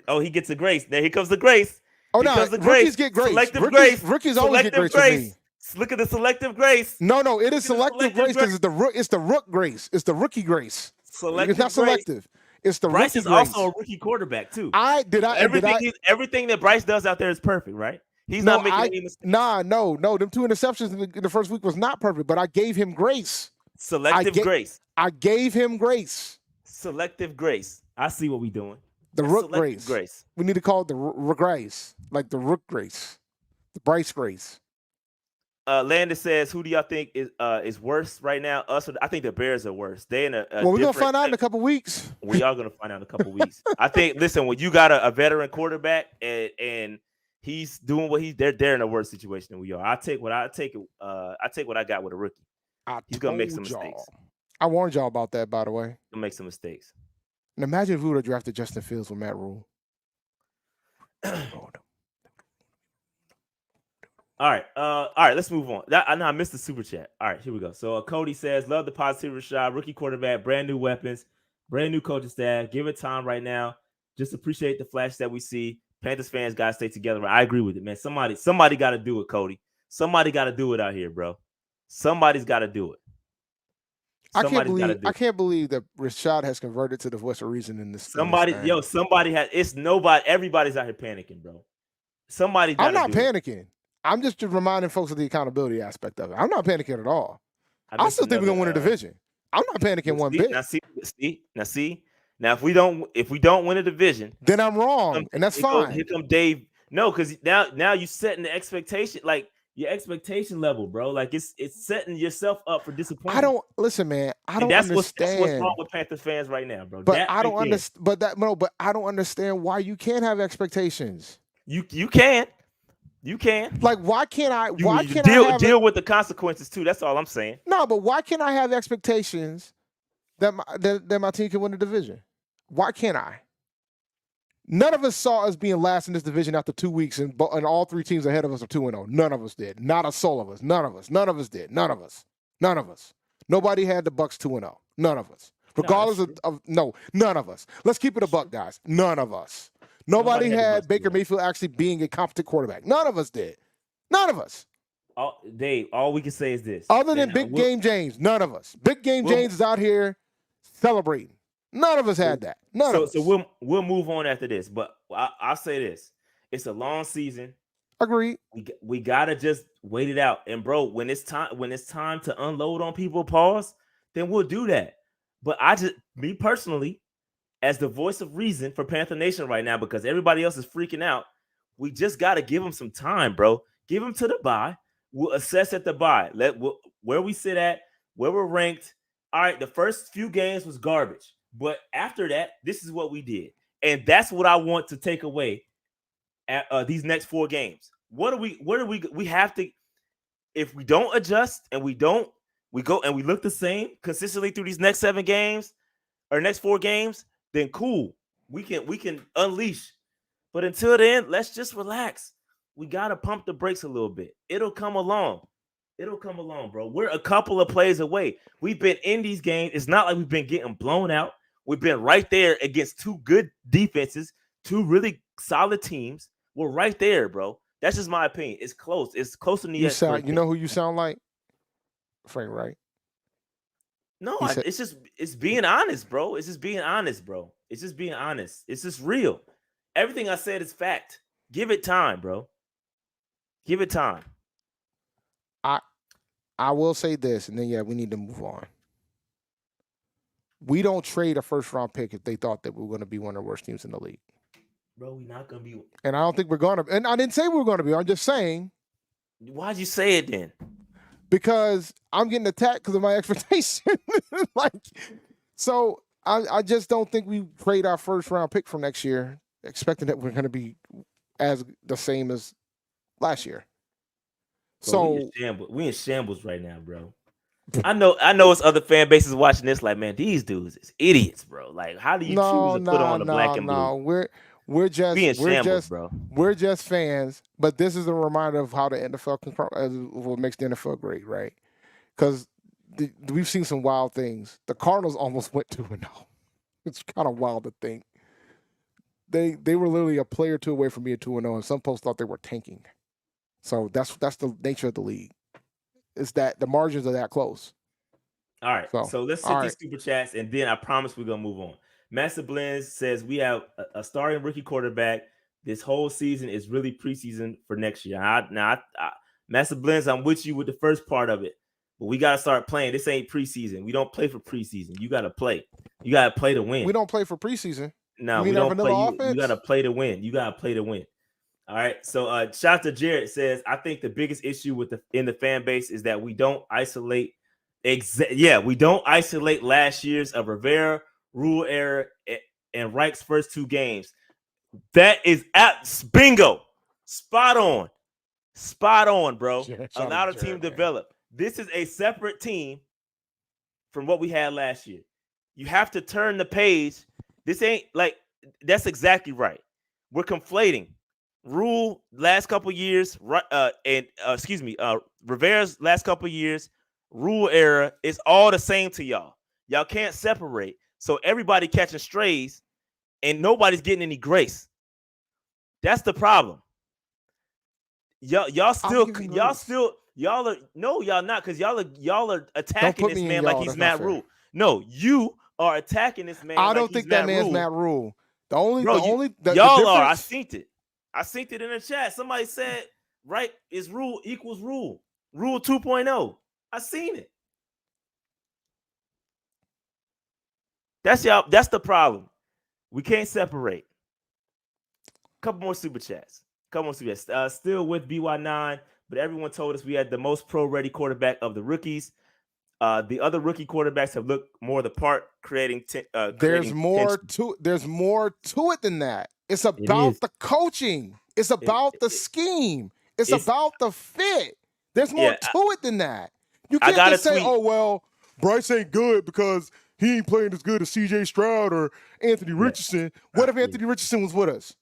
S2: grace. There he comes the grace.
S3: Oh no, rookies get grace.
S2: Selective grace.
S3: Rookies always get grace from me.
S2: Look at the selective grace.
S3: No, it is selective grace because it's the rook grace. It's the rookie grace.
S2: Selective.
S3: It's not selective. It's the
S2: Bryce
S3: rookie
S2: is
S3: grace.
S2: Also a rookie quarterback too.
S3: Everything
S2: that Bryce does out there is perfect, right? He's not making any mistakes.
S3: No. Them 2 interceptions in the first week was not perfect, but I gave him grace.
S2: Selective grace.
S3: I gave him grace.
S2: Selective grace. I see what we doing.
S3: The rook grace. We need to call it the rook grace, like the rook grace, the Bryce grace.
S2: Landon says, "Who do y'all think is worse right now? Us or I think the Bears are worse. They in a
S3: well, we're gonna find out in a couple weeks.
S2: We are gonna find out in a couple weeks. I think. Listen, when you got a veteran quarterback and he's doing what they're in a worse situation than we are. I take what I got with a rookie. He's gonna make some mistakes.
S3: I warned y'all about that, by the way.
S2: He'll make some mistakes.
S3: And imagine if we would have drafted Justin Fields with Matt Rule.
S2: All right, let's move on. I missed the super chat. All right, here we go. So Cody says, love the positive Rashad, rookie quarterback, brand new weapons, brand new coaching staff. Give it time right now. Just appreciate the flash that we see. Panthers fans got to stay together. I agree with it, man. Somebody got to do it, Cody. Somebody got to do it out here, bro. Somebody's got to do it.
S3: I can't believe that Rashad has converted to the voice of reason in this.
S2: Somebody has. It's nobody. Everybody's out here panicking, bro. Somebody.
S3: I'm not panicking. I'm just reminding folks of the accountability aspect of it. I'm not panicking at all. I still think we're gonna win a division. I'm not panicking one bit.
S2: Now if we don't win a division,
S3: then I'm wrong, and that's fine.
S2: Here come Dave. No, because now you setting the expectation, like your expectation level, bro. Like it's setting yourself up for disappointment.
S3: I don't understand.
S2: That's what's wrong with Panther fans right now, bro.
S3: But I don't understand. But I don't understand why you can't have expectations.
S2: You can. You can.
S3: Like, why can't I? Why can't
S2: I deal with the consequences too? That's all I'm saying.
S3: No, but why can't I have expectations that my team can win the division? Why can't I? None of us saw us being last in this division after 2 weeks, and all 3 teams ahead of us are 2-0. None of us did. Not a soul of us. None of us. None of us did. None of us. None of us. Nobody had the Bucs 2-0. None of us. Regardless none of us. Let's keep it a buck, guys. None of us. Nobody had Baker Mayfield actually being a competent quarterback. None of us did. None of us.
S2: Dave, all we can say is this.
S3: Other than Big Game James, none of us. Big Game James is out here celebrating. None of us had that. None of us.
S2: So we'll move on after this. But I'll say this: it's a long season.
S3: Agreed.
S2: We gotta just wait it out. And bro, when it's time to unload on people, pause, then we'll do that. But me personally, as the voice of reason for Panther Nation right now, because everybody else is freaking out, we just gotta give them some time, bro. Give them to the bye. We'll assess at the bye. Where we sit at, where we're ranked. All right, the first few games was garbage, but after that, this is what we did, and that's what I want to take away at these next 4 games. We have to, if we don't adjust and we go and we look the same consistently through these next 7 games or next 4 games, then cool, we can unleash. But until then, let's just relax. We gotta pump the brakes a little bit. It'll come along. Bro. We're a couple of plays away. We've been in these games. It's not like we've been getting blown out. We've been right there against 2 good defenses, 2 really solid teams. We're right there, bro. That's just my opinion. It's close. It's close to the
S3: end. You know who you sound like? Frank Wright.
S2: No, it's being honest, bro. It's just being honest, bro. It's just being honest. It's just real. Everything I said is fact. Give it time, bro. Give it time.
S3: I will say this, and then we need to move on. We don't trade a first-round pick if they thought that we were going to be one of the worst teams in the league.
S2: Bro, we're not going to be.
S3: And I don't think we're going to. And I didn't say we were going to be. I'm just saying.
S2: Why'd you say it then?
S3: Because I'm getting attacked because of my expectation. So I just don't think we trade our first-round pick from next year, expecting that we're going to be as the same as last year.
S2: Bro,
S3: so
S2: we in shambles right now, bro. I know it's other fan bases watching this like, man, these dudes is idiots, bro. Like, how do you choose to put on the black and blue?
S3: No, we're just fans, but this is a reminder of how the NFL what makes the NFL great, right? Because we've seen some wild things. The Cardinals almost went 2-0. It's kind of wild to think. They were literally a player or 2 away from being 2-0, and some folks thought they were tanking. So that's the nature of the league. Is that the margins are that close.
S2: All right. So let's hit these super chats, and then I promise we're going to move on. Master Blends says we have a starting rookie quarterback. This whole season is really preseason for next year. Master Blends, I'm with you with the first part of it, but we got to start playing. This ain't preseason. We don't play for preseason. You got to play. You got to play to win.
S3: We don't play for preseason.
S2: No, we don't play. You got to play to win. You got to play to win. All right. So shout to Jared says, I think the biggest issue in the fan base is that we don't isolate. We don't isolate last year's of Rivera, Rule era, and Reich's first 2 games. That is bingo. Spot on, bro. Allow the team to develop. This is a separate team from what we had last year. You have to turn the page. This ain't like, that's exactly right. We're conflating Rule last couple years, Rivera's last couple years, Rule era is all the same to y'all. Y'all can't separate. So everybody catching strays and nobody's getting any grace. That's the problem. Y'all not, because y'all are attacking this man like he's Matt Rule. No, you are attacking this man.
S3: I don't think that man's Matt Rule.
S2: Y'all are. I seen it in the chat. Somebody said, right, is Rule equals Rule. Rule 2.0. I seen it. That's the problem. We can't separate. Couple more super chats. Still with BY9, but everyone told us we had the most pro-ready quarterback of the rookies. The other rookie quarterbacks have looked more the part, creating.
S3: There's more to it than that. It's about the coaching. It's about the scheme. It's about the fit. There's more to it than that. You can't just say, "Oh well, Bryce ain't good because he ain't playing as good as C.J. Stroud or Anthony Richardson." What if Anthony Richardson was with us?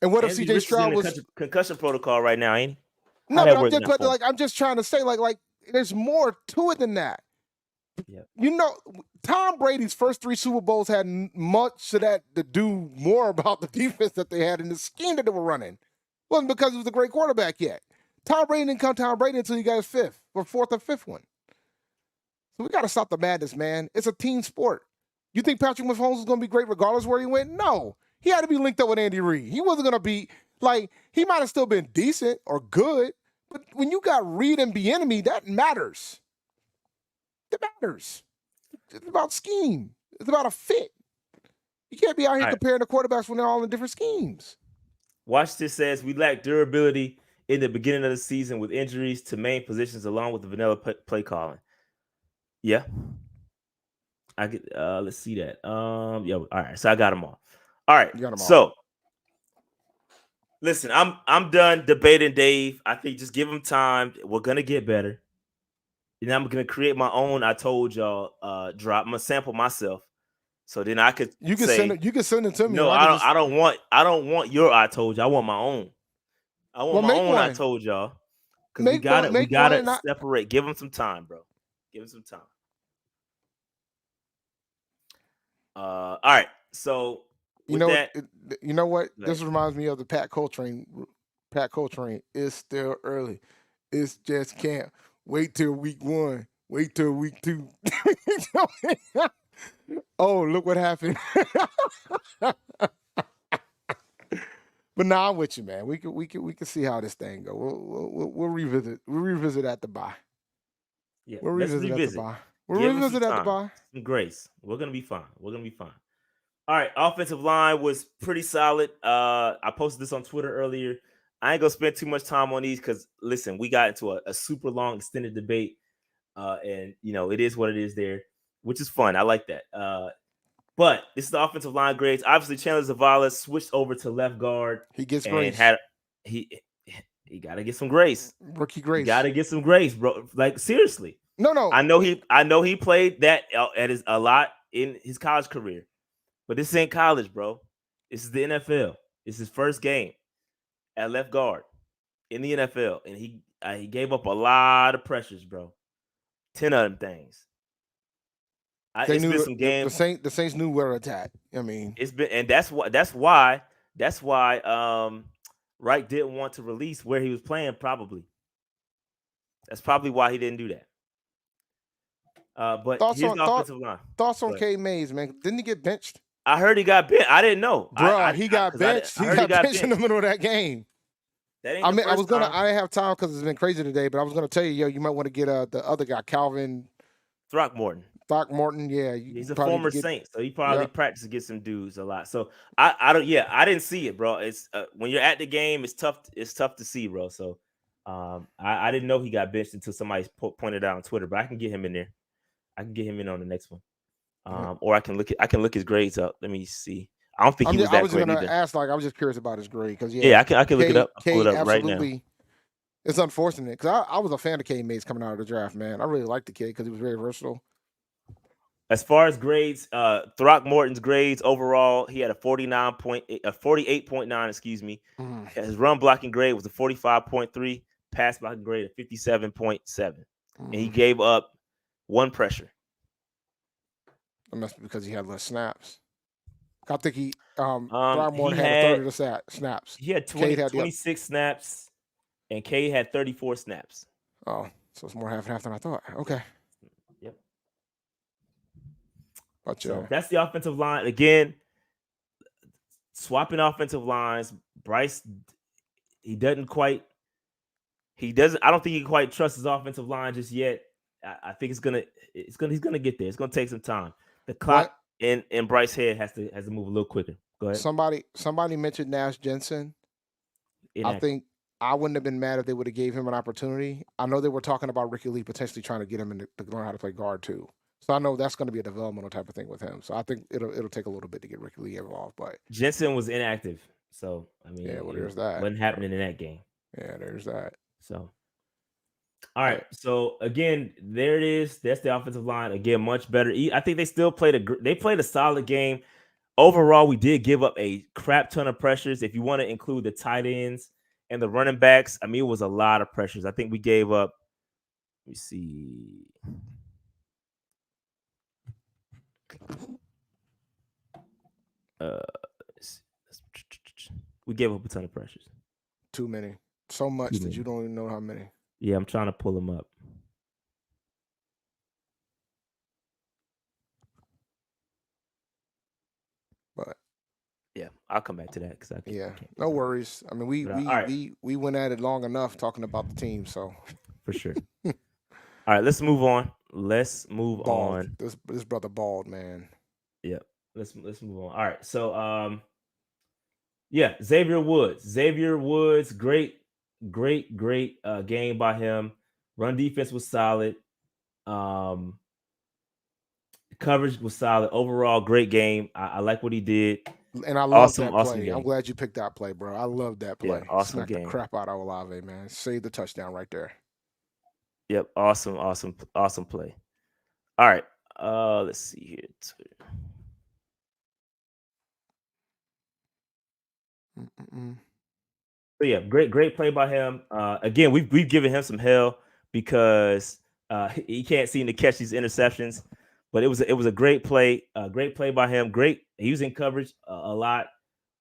S3: And what if C.J. Stroud was
S2: concussion protocol right now? Ain't he?
S3: No, but I'm just trying to say, like, there's more to it than that.
S2: Yeah.
S3: You know, Tom Brady's first 3 Super Bowls had much of that to do more about the defense that they had in the scheme that they were running. It wasn't because he was a great quarterback yet. Tom Brady didn't come Tom Brady until he got his 4th or 5th one. So we got to stop the madness, man. It's a team sport. You think Patrick Mahomes was going to be great regardless where he went? No. He had to be linked up with Andy Reid. He wasn't going to be like, he might have still been decent or good, but when you got Reid and Bieniemy, that matters. It matters. It's about scheme. It's about a fit. You can't be out here comparing the quarterbacks when they're all in different schemes.
S2: Watch this says we lack durability in the beginning of the season with injuries to main positions along with the vanilla play calling. Yeah. I get let's see that. All right. So I got them all. All right. So listen, I'm done debating Dave. I think just give him time. We're gonna get better. And I'm gonna create my own I told y'all drop. I'm gonna sample myself. So then I could
S3: send it to me.
S2: No, I don't want your I told you. I want my own. I want my own I told y'all. Because we gotta separate. Give him some time, bro. Give him some time. All right. So
S3: you know what? This reminds me of the Pat Coltrane. Pat Coltrane. It's still early. It's just can't wait till week 1. Wait till week 2. Oh, look what happened. But now I'm with you, man. We can see how this thing go. We'll revisit. We'll revisit at the bye.
S2: Yeah, we'll revisit at the bye. We'll revisit at the bye. Some grace. We're gonna be fine. All right. Offensive line was pretty solid. I posted this on Twitter earlier. I ain't gonna spend too much time on these because listen, we got into a super long extended debate. And it is what it is there, which is fun. I like that. But this is the offensive line grades. Obviously, Chandler Zavala switched over to left guard.
S3: He gets grace.
S2: He got to get some grace.
S3: Rookie grace.
S2: Got to get some grace, bro. Like seriously.
S3: No.
S2: I know he played that a lot in his college career, but this ain't college, bro. This is the NFL. It's his first game at left guard in the NFL, and he gave up a lot of pressures, bro. 10 of them things.
S3: It's been some games. The Saints knew where to attack. I mean,
S2: it's been, and that's why Wright didn't want to release where he was playing. Probably that's probably why he didn't do that. But here's the offensive line.
S3: Thoughts on K. Mays, man? Didn't he get benched?
S2: I heard he got benched. I didn't know,
S3: bro. He got benched. He got benched in the middle of that game. I didn't have time because it's been crazy today, but I was gonna tell you, you might want to get the other guy, Calvin Throckmorton, yeah.
S2: He's a former Saint, so he probably practiced against some dudes a lot. So I didn't see it, bro. It's when you're at the game, it's tough to see, bro. So I didn't know he got benched until somebody pointed out on Twitter, but I can get him in there. I can get him in on the next one. Or I can look his grades up. Let me see. I don't think he was that great. I was
S3: going to ask, I was just curious about his grade because
S2: I can look it up. I'll pull it up right now.
S3: It's unfortunate because I was a fan of K. Mays coming out of the draft, man. I really liked the kid because he was very versatile.
S2: As far as grades, Throckmorton's grades overall, he had a 48.9, excuse me. His run blocking grade was a 45.3, pass blocking grade of 57.7. And he gave up 1 pressure.
S3: That must be because he had less snaps. I think Throckmorton had a third of the snaps.
S2: He had 26 snaps, and K had 34 snaps.
S3: Oh, so it's more half and half than I thought. Okay.
S2: Yep.
S3: But
S2: so that's the offensive line. Again, swapping offensive lines. Bryce, I don't think he quite trusts his offensive line just yet. I think he's gonna get there. It's gonna take some time. The clock in Bryce's head has to move a little quicker. Go ahead.
S3: Somebody mentioned Nash Jensen. I think I wouldn't have been mad if they would have gave him an opportunity. I know they were talking about Ricky Lee potentially trying to get him to learn how to play guard too. So I know that's going to be a developmental type of thing with him. So I think it'll take a little bit to get Ricky Lee involved. But
S2: Jensen was inactive, so I mean,
S3: there's that.
S2: Wasn't happening in that game.
S3: Yeah, there's that.
S2: So, all right. So again, there it is. That's the offensive line. Again, much better. I think they still played a solid game. Overall, we did give up a crap ton of pressures. If you want to include the tight ends and the running backs, I mean, it was a lot of pressures. I think we gave up. Let me see. We gave up a ton of pressures.
S3: Too many. So much that you don't even know how many.
S2: Yeah, I'm trying to pull them up. Yeah, I'll come back to that because I
S3: Yeah,
S2: can't
S3: no worries. I mean,
S2: But, all right,
S3: we went at it long enough talking about the team. So
S2: for sure. All right, let's move on. Let's move
S3: bald.
S2: on.
S3: This brother bald, man.
S2: Yep. Let's move on. All right. So yeah, Xavier Woods. Xavier Woods, great game by him. Run defense was solid. Um coverage was solid. Overall, great game. I like what he did.
S3: And I love
S2: Awesome,
S3: that
S2: awesome
S3: play. I'm
S2: game.
S3: glad you picked that play, bro. I love that
S2: Yeah,
S3: play.
S2: awesome
S3: Smack the
S2: game.
S3: crap out of Olave, man. Save the touchdown right there.
S2: Yep, awesome play. All right. Let's see here.
S3: Mm-mm-mm.
S2: So yeah, great play by him. Again, we've given him some hell because he can't seem to catch these interceptions. But it was a great play by him. Great, he was in coverage a lot.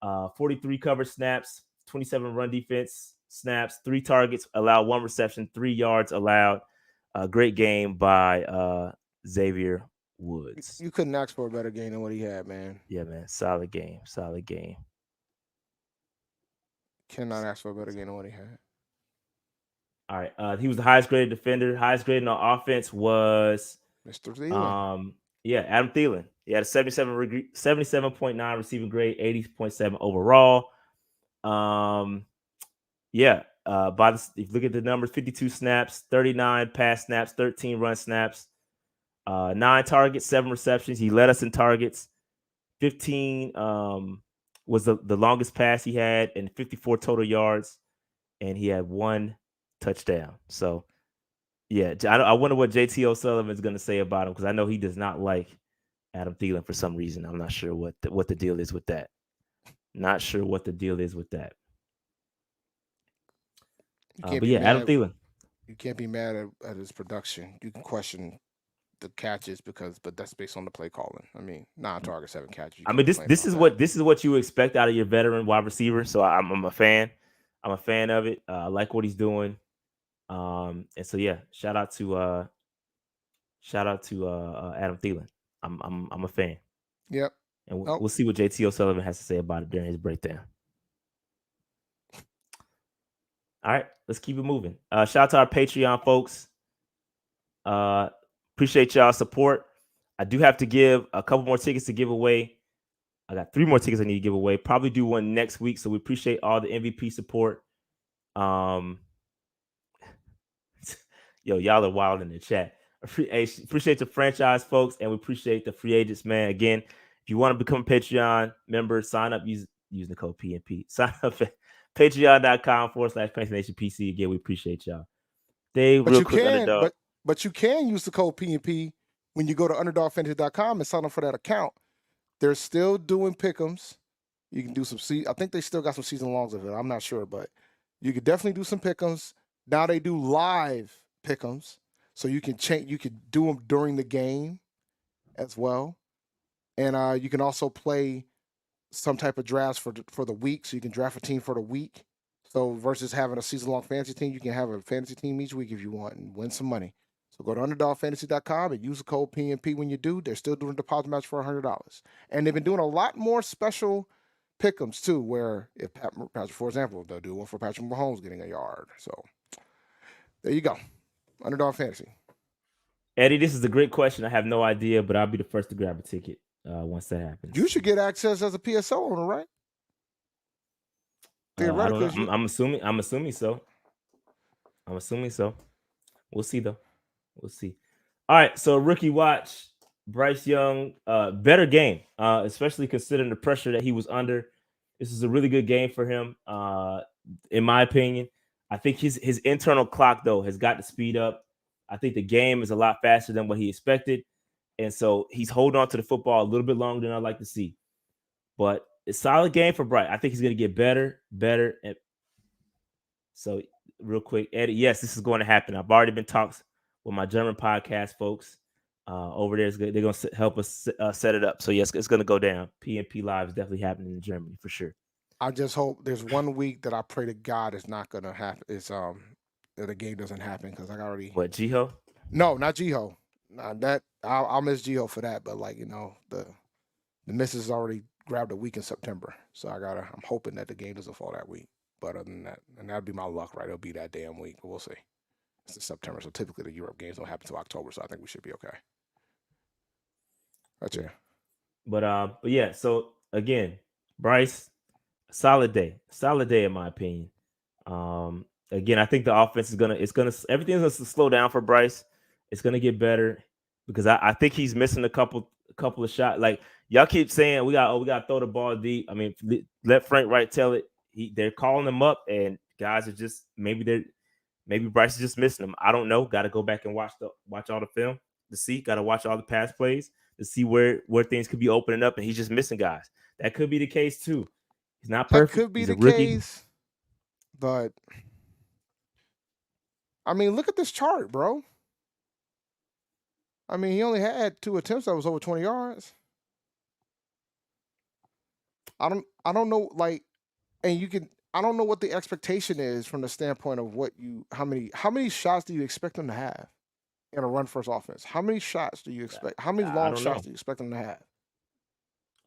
S2: 43 coverage snaps, 27 run defense snaps, 3 targets, allowed 1 reception, 3 yards allowed. Great game by Xavier Woods.
S3: You couldn't ask for a better game than what he had, man.
S2: Yeah, man, solid game.
S3: Cannot ask for a better game than what he had.
S2: All right. He was the highest graded defender. Highest graded on offense was
S3: Mr. Thielen.
S2: Adam Thielen. He had a 77.9 receiving grade, 80.7 overall. If you look at the numbers, 52 snaps, 39 pass snaps, 13 run snaps, 9 targets, 7 receptions. He led us in targets. 15 was the longest pass he had, and 54 total yards, and he had 1 touchdown. So, yeah, I wonder what JT O'Sullivan is going to say about him because I know he does not like Adam Thielen for some reason. I'm not sure what the deal is with that. Not sure what the deal is with that. But yeah, Adam Thielen.
S3: You can't be mad at his production. You can question the catches but that's based on the play calling. I mean, 9 targets, 7 catches.
S2: I mean, this is what you expect out of your veteran wide receiver. So I'm a fan. I'm a fan of it. I like what he's doing. And so yeah, shout out to Adam Thielen. I'm a fan.
S3: Yep.
S2: And we'll see what JT O'Sullivan has to say about it during his breakdown. All right, let's keep it moving. Shout out to our Patreon folks. Appreciate y'all support. I do have to give a couple more tickets to give away. I got 3 more tickets I need to give away. Probably do one next week. So we appreciate all the MVP support. Yo, y'all are wild in the chat. Appreciate the franchise folks, and we appreciate the free agents, man. Again, if you want to become a Patreon member, sign up using the code PNP. Sign up at patreon.com/Panthers Again, we appreciate y'all. Dave, real quick, Underdog.
S3: But you can use the code PNP when you go to underdogfantasy.com and sign up for that account. They're still doing pick'ems. You can do some I think they still got some season longs of it. I'm not sure, but you could definitely do some pick'ems. Now they do live pick'ems, so you can change. You could do them during the game as well, and you can also play some type of drafts for the week. So you can draft a team for the week. So versus having a season-long fantasy team, you can have a fantasy team each week if you want and win some money. So go to underdogfantasy.com and use the code PNP when you do. They're still doing a deposit match for $100. And they've been doing a lot more special pick'ems too, where if Patrick, for example, they'll do one for Patrick Mahomes getting a yard. So there you go. Underdog Fantasy.
S2: Eddie, this is a great question. I have no idea, but I'll be the first to grab a ticket once that happens.
S3: You should get access as a PSO owner, right?
S2: Theoretically, I'm assuming so. We'll see though. We'll see. All right, so rookie watch, Bryce Young, better game, especially considering the pressure that he was under. This is a really good game for him, in my opinion. I think his internal clock though has got to speed up. I think the game is a lot faster than what he expected, and so he's holding on to the football a little bit longer than I'd like to see. But it's a solid game for Bryce. I think he's going to get better. And so, real quick, Eddie, yes, this is going to happen. I've already been talking with my German podcast folks over there. They're going to help us set it up. So, yes, it's going to go down. PNP Live is definitely happening in Germany for sure.
S3: I just hope there's one week that I pray to God it's not going to happen. It's that the game doesn't happen because I already.
S2: What, Jiho?
S3: No, not Jiho. That I'll miss Jiho for that. But the missus already grabbed a week in September, so I'm hoping that the game doesn't fall that week. But other than that, and that'd be my luck, right? It'll be that damn week, but we'll see. It's in September, so typically the Europe games don't happen until October, so I think we should be okay. That's it.
S2: But yeah. So again, Bryce, solid day in my opinion. Again, I think the offense is everything's gonna slow down for Bryce. It's gonna get better because I think he's missing a couple of shots. Like y'all keep saying, we got to throw the ball deep. I mean, let Frank Wright tell it. They're calling him up, and guys are just maybe Bryce is just missing them. I don't know. Got to go back and watch all the film to see. Got to watch all the pass plays to see where things could be opening up, and he's just missing guys. That could be the case too. He's not perfect.
S3: That could be
S2: he's
S3: the
S2: a rookie.
S3: Case, but I mean, look at this chart, bro. I mean, he only had 2 attempts that was over 20 yards. I don't know, like, and you can. I don't know what the expectation is from the standpoint of how many shots do you expect them to have in a run first offense? How many shots do you expect? How many long shots do you expect them to have?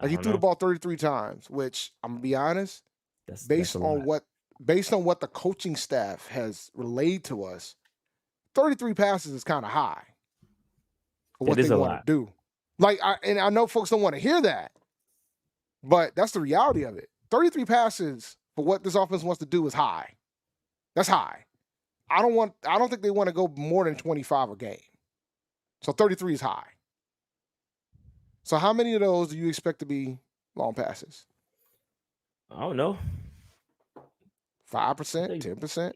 S3: Like he threw the ball 33 times, which I'm gonna be honest, based on what the coaching staff has relayed to us, 33 passes is kind of high for what they want to do. Like, I know folks don't want to hear that, but that's the reality of it. 33 passes for what this offense wants to do is high. That's high. I don't think they want to go more than 25 a game. So 33 is high. So how many of those do you expect to be long passes?
S2: I don't know.
S3: 5%, 10%.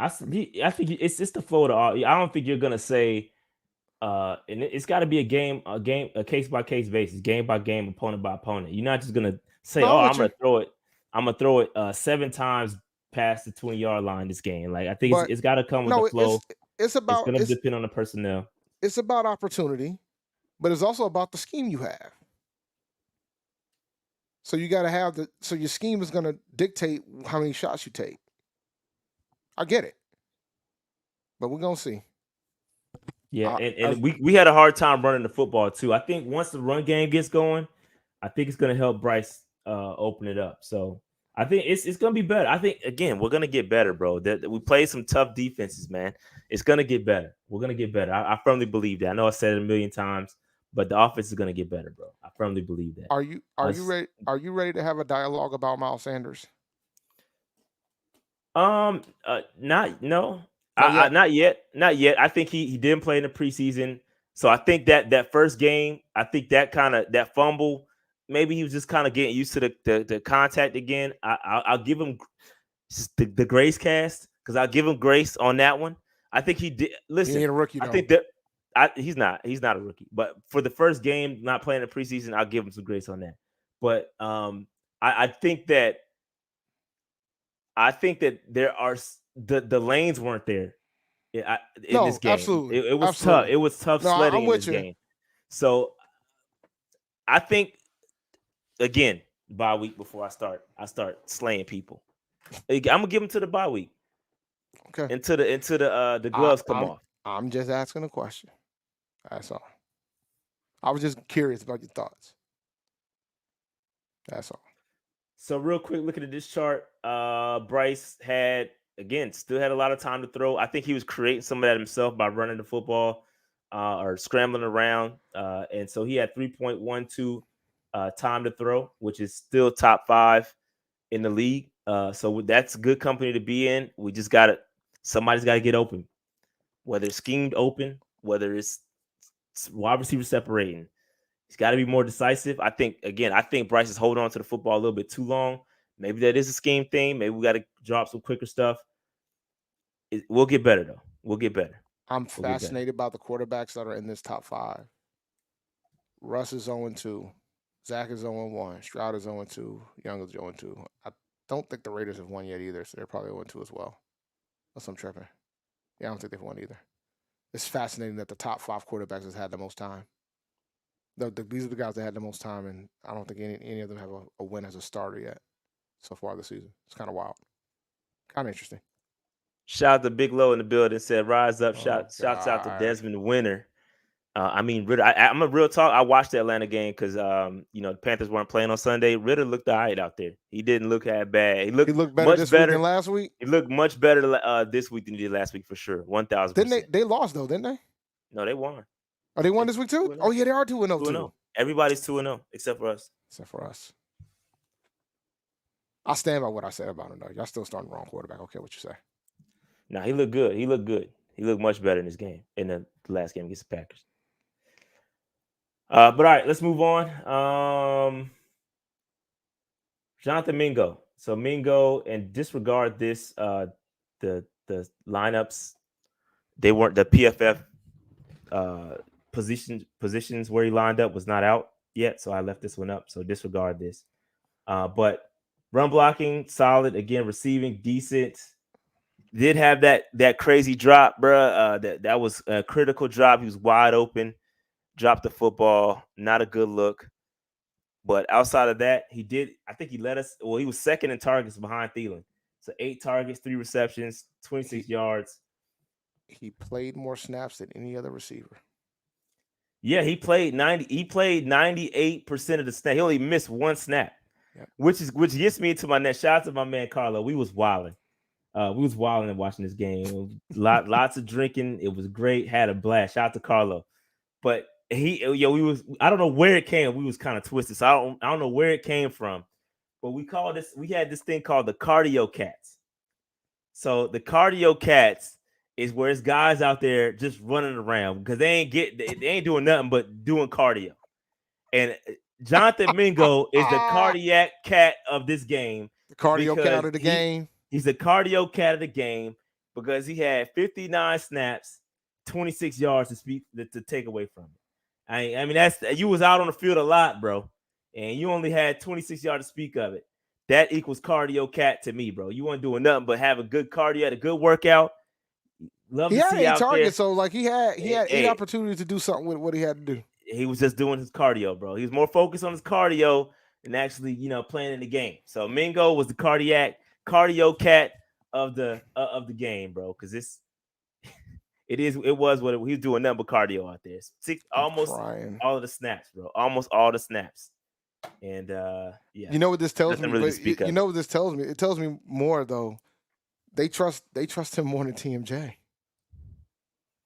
S2: I think it's just the flow of the. I don't think you're gonna say, and it's got to be a case by case basis, game by game, opponent by opponent. You're not just gonna say, I'm gonna throw it 7 times past the 20-yard line this game. Like I think it's got to come with the flow. It's gonna depend on the personnel.
S3: It's about opportunity, but it's also about the scheme you have. So you got to have so your scheme is going to dictate how many shots you take. I get it, but we're going to see.
S2: Yeah, and we had a hard time running the football too. I think once the run game gets going, I think it's going to help Bryce open it up. So I think it's going to be better. I think, again, we're going to get better, bro. We played some tough defenses, man. It's going to get better. We're going to get better. I firmly believe that. I know I said it a million times, but the offense is going to get better, bro. I firmly believe that.
S3: Are you ready? Are you ready to have a dialogue about Miles Sanders?
S2: Not yet. I think he didn't play in the preseason, so I think that first game, I think that fumble, maybe he was just kind of getting used to the contact again. I'll give him the grace cast because I'll give him grace on that one. I think he did. Listen,
S3: he ain't a rookie, though.
S2: I think he's not a rookie, but for the first game, not playing in the preseason, I'll give him some grace on that. But I think that there are the lanes weren't there in this game.
S3: Absolutely.
S2: It was tough. It was tough sledding in this game. So I think, again, bye week before I start slaying people. I'm gonna give them to the bye week.
S3: Okay.
S2: Until the gloves come off.
S3: I'm just asking a question. That's all. I was just curious about your thoughts. That's all.
S2: So real quick, looking at this chart, Bryce still had a lot of time to throw. I think he was creating some of that himself by running the football or scrambling around. And so he had 3.12 time to throw, which is still top 5 in the league. So that's good company to be in. We just somebody's got to get open, whether it's schemed open, whether it's wide receiver separating. He's got to be more decisive. I think Bryce is holding on to the football a little bit too long. Maybe that is a scheme thing. Maybe we got to drop some quicker stuff. We'll get better, though. We'll get better.
S3: I'm fascinated by the quarterbacks that are in this top 5. Russ is 0-2. Zach is 0-1. Stroud is 0-2. Young is 0-2. I don't think the Raiders have won yet either, so they're probably 0-2 as well. Unless I'm tripping. Yeah, I don't think they've won either. It's fascinating that the top 5 quarterbacks has had the most time. These are the guys that had the most time, and I don't think any of them have a win as a starter yet so far this season. It's kind of wild. Kind of interesting.
S2: Shout out to Big Low in the building. Said, rise up. Shouts out to Desmond Winter. I mean, Ritter. I'm a real talk. I watched the Atlanta game because the Panthers weren't playing on Sunday. Ritter looked all right out there. He didn't look that bad. He looked
S3: better
S2: much
S3: this
S2: better
S3: week than last week.
S2: He looked much better this week than he did last week for sure. 1,000%.
S3: Didn't they lost though? Didn't they?
S2: No, they won.
S3: Oh, they won this week too. Oh yeah, they are 2-0 too.
S2: Everybody's 2-0 except for us.
S3: I stand by what I said about him though. Y'all still starting the wrong quarterback. Okay, what you say?
S2: No, he looked good. He looked much better in this game, in the last game against the Packers. But all right, let's move on. Jonathan Mingo. So Mingo, and disregard this. The lineups, they weren't the PFF positions where he lined up was not out yet, so I left this one up. So disregard this. But run blocking solid, again, receiving decent. Did have that crazy drop, bro. That was a critical drop. He was wide open, dropped the football, not a good look. But outside of that, he did. I think he led us. Well, he was second in targets behind Thielen. So 8 targets, 3 receptions, 26 yards.
S3: He played more snaps than any other receiver.
S2: Yeah, he played 98% of the snap. He only missed 1 snap, which gets me into my next. Shout out to my man Carlo. We was wilding. And watching this game. Lots of drinking. It was great. Had a blast. Shout out to Carlo. But I don't know where it came. We was kind of twisted. So I don't know where it came from. But we had this thing called the cardio cats. So the cardio cats is where it's guys out there just running around because they ain't doing nothing but doing cardio. And Jonathan Mingo is the cardiac cat of this game.
S3: The cardio cat of the game.
S2: He's a cardio cat of the game because he had 59 snaps, 26 yards to take away from it. I mean, you was out on the field a lot, bro, and you only had 26 yards to speak of it. That equals cardio cat to me, bro. You weren't doing nothing but have a good cardio, a good workout. Love to see
S3: 8
S2: out
S3: targets,
S2: there.
S3: So like he had 8 opportunities to do something with what he had to do.
S2: He was just doing his cardio, bro. He was more focused on his cardio than actually, playing in the game. So Mingo was the cardio cat of the game, bro. Because it was what he was doing, nothing but cardio out there. Almost all of the snaps, bro. Almost all the snaps. And yeah,
S3: you know what this tells me?
S2: Really
S3: you know what this tells me? It tells me more though. They trust him more than TMJ.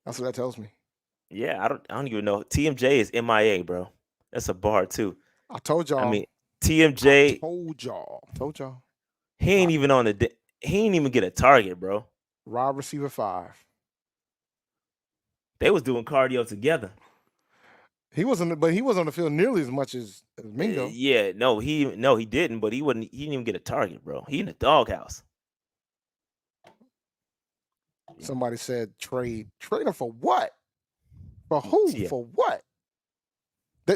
S3: That's what that tells me.
S2: Yeah, I don't even know. TMJ is MIA, bro. That's a bar too.
S3: I told y'all.
S2: I mean, TMJ.
S3: Told y'all.
S2: He ain't even on the. He ain't even get a target, bro.
S3: Wide receiver 5.
S2: They was doing cardio together.
S3: He wasn't on the field nearly as much as Mingo.
S2: He didn't. But he didn't even get a target, bro. He in the doghouse.
S3: Somebody said trade him for what? For who? Yeah. For what?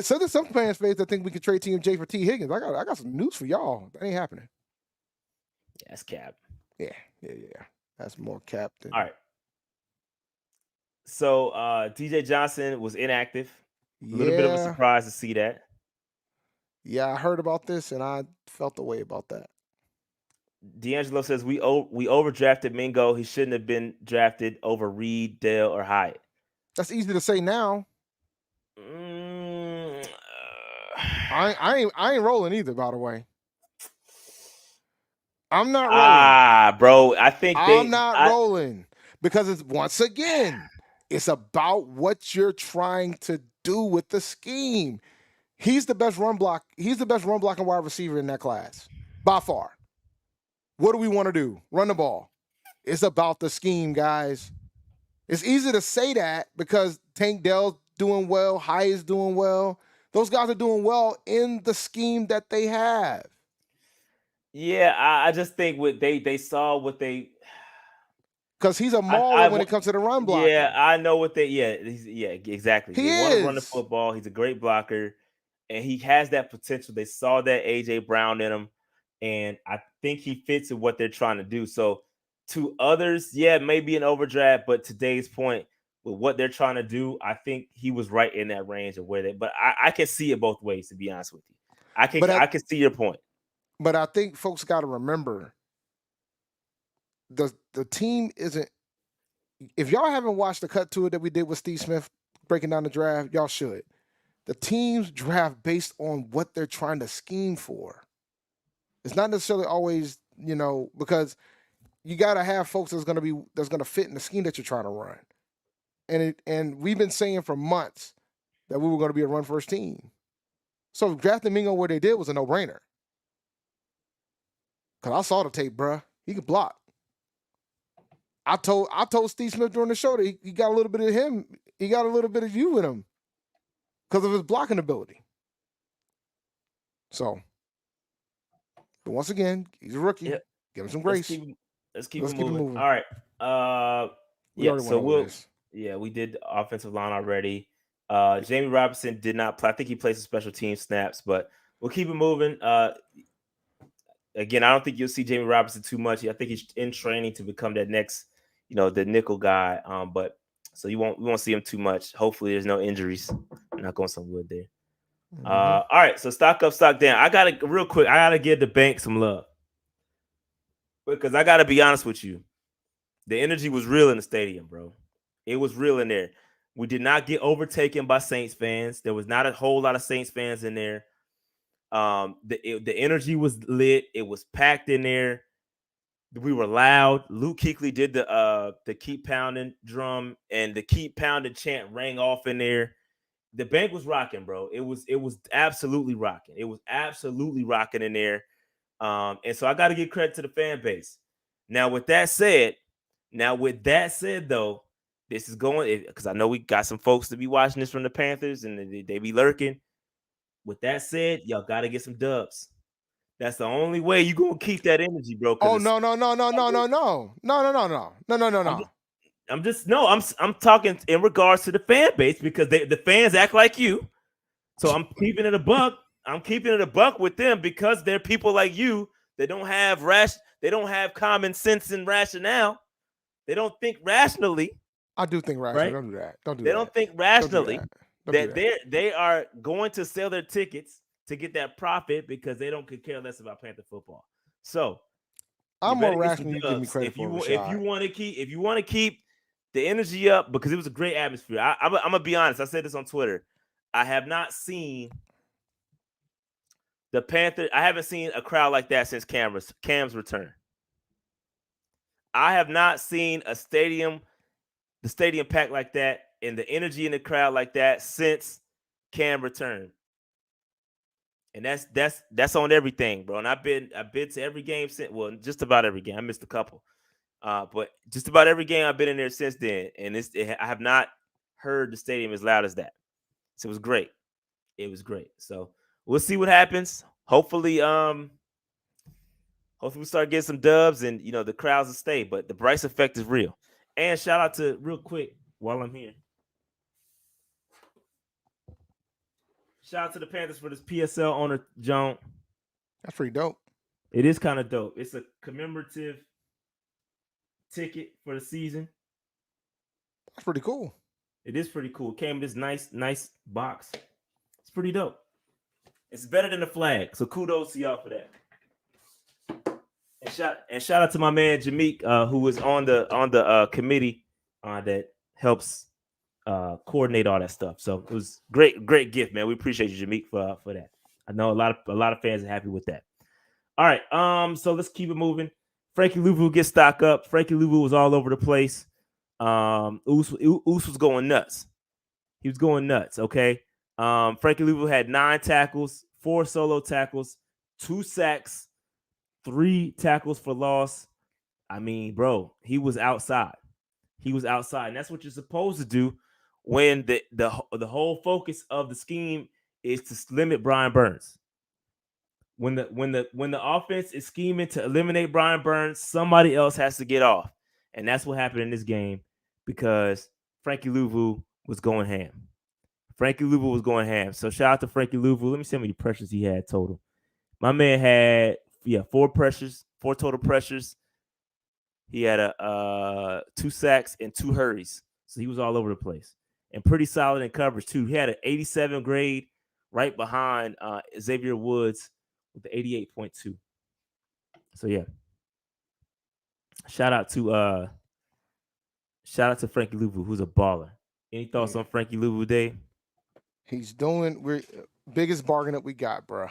S3: So there's some fans that think we could trade TMJ for T. Higgins. I got some news for y'all. That ain't happening.
S2: Yeah, that's cap.
S3: Yeah. That's more cap than.
S2: All right. So DJ Johnson was inactive. A little bit of a surprise to see that.
S3: Yeah, I heard about this and I felt the way about that.
S2: D'Angelo says we overdrafted Mingo. He shouldn't have been drafted over Reed, Dale, or Hyatt.
S3: That's easy to say now. I ain't rolling either, by the way. I'm not rolling.
S2: Bro, I think
S3: I'm not rolling because it's once again, it's about what you're trying to do with the scheme. He's the best run block. He's the best run blocking wide receiver in that class by far. What do we want to do? Run the ball. It's about the scheme, guys. It's easy to say that because Tank Dell's doing well, Hyatt is doing well. Those guys are doing well in the scheme that they have.
S2: Yeah, I just think they saw what they.
S3: Because he's a mauler when it comes to the run block.
S2: Yeah, I know what they. Yeah, exactly. They want to run the football. He's a great blocker, and he has that potential. They saw that AJ Brown in him, and I think he fits in what they're trying to do. So, to others, yeah, maybe an overdraft, but today's point with what they're trying to do, I think he was right in that range of where they. But I can see it both ways, to be honest with you. I can see your point.
S3: But I think folks got to remember the team isn't. If y'all haven't watched the cut to it that we did with Steve Smith breaking down the draft, y'all should. The teams draft based on what they're trying to scheme for. It's not necessarily always, because you got to have folks that's going to fit in the scheme that you're trying to run. And we've been saying for months that we were going to be a run first team. So drafting Mingo where they did was a no brainer. Cause I saw the tape, bruh. He could block. I told Steve Smith during the show that he got a little bit of him. He got a little bit of you in him because of his blocking ability. So, but once again, he's a rookie. Yep. Give him some grace.
S2: Let's keep it moving. All right. We did the offensive line already. Jamie Robinson did not play. I think he plays some special team snaps, but we'll keep it moving. Again, I don't think you'll see Jamie Robinson too much. I think he's in training to become that next, the nickel guy. But so we won't see him too much. Hopefully, there's no injuries. I'm not going some wood there. Mm-hmm. All right, so stock up, stock down. I gotta give the bank some love because I gotta be honest with you. The energy was real in the stadium, bro. It was real in there. We did not get overtaken by Saints fans. There was not a whole lot of Saints fans in there. The energy was lit. It was packed in there. We were loud. Luke Kuechly did the keep pounding drum, and the keep pounding chant rang off in there. The bank was rocking, bro. It was absolutely rocking. It was absolutely rocking in there. And so I got to give credit to the fan base. Now, with that said, though, this is going because I know we got some folks to be watching this from the Panthers, and they be lurking. With that said, y'all got to get some dubs. That's the only way you gonna keep that energy, bro.
S3: Oh no.
S2: I'm talking in regards to the fan base because the fans act like you. So I'm keeping it a buck. I'm keeping it a buck with them because they're people like you that don't have common sense and rationale. They don't think rationally.
S3: I do think rationally.
S2: Right?
S3: Don't do that.
S2: They don't think rationally they are going to sell their tickets to get that profit because they don't care less about Panther football. So
S3: I'm more rational. You give me credit
S2: if you want to keep the energy up because it was a great atmosphere. I'm gonna be honest. I said this on Twitter. I have not seen the Panther. I haven't seen a crowd like that since Cam's return. I have not seen the stadium packed like that and the energy in the crowd like that since Cam returned. And that's on everything, bro. And I've been to every game since. Well, just about every game. I missed a couple, but just about every game I've been in there since then. And I have not heard the stadium as loud as that. So it was great. It was great. So we'll see what happens. Hopefully we start getting some dubs and the crowds will stay. But the Bryce effect is real. And shout out to real quick while I'm here. Shout out to the Panthers for this PSL owner, Joan.
S3: That's pretty dope.
S2: It is kind of dope. It's a commemorative ticket for the season.
S3: That's pretty cool.
S2: It is pretty cool. It came in this nice box. It's pretty dope. It's better than the flag. So kudos to y'all for that. And shout out to my man Jameek, who was on the committee that helps coordinate all that stuff. So it was great gift, man. We appreciate you, Jameek, for that. I know a lot of fans are happy with that. All right, so let's keep it moving. Frankie Louvu gets stock up. Frankie Louvu was all over the place. Oos was going nuts. He was going nuts. Okay. Frankie Louvu had 9 tackles, 4 solo tackles, 2 sacks, 3 tackles for loss. I mean, bro, he was outside. And that's what you're supposed to do when the whole focus of the scheme is to limit Brian Burns. When the offense is scheming to eliminate Brian Burns, somebody else has to get off. And that's what happened in this game because Frankie Louvu was going ham. So shout out to Frankie Louvu. Let me see how many pressures he had total. My man had 4 total pressures. He had 2 sacks and 2 hurries. So he was all over the place. And pretty solid in coverage, too. He had an 87 grade right behind Xavier Woods with the 88.2. So, yeah. Shout out to Frankie Louvu, who's a baller. Any thoughts on Frankie Louvu, Dave?
S3: He's doing we're biggest bargain that we got, bro,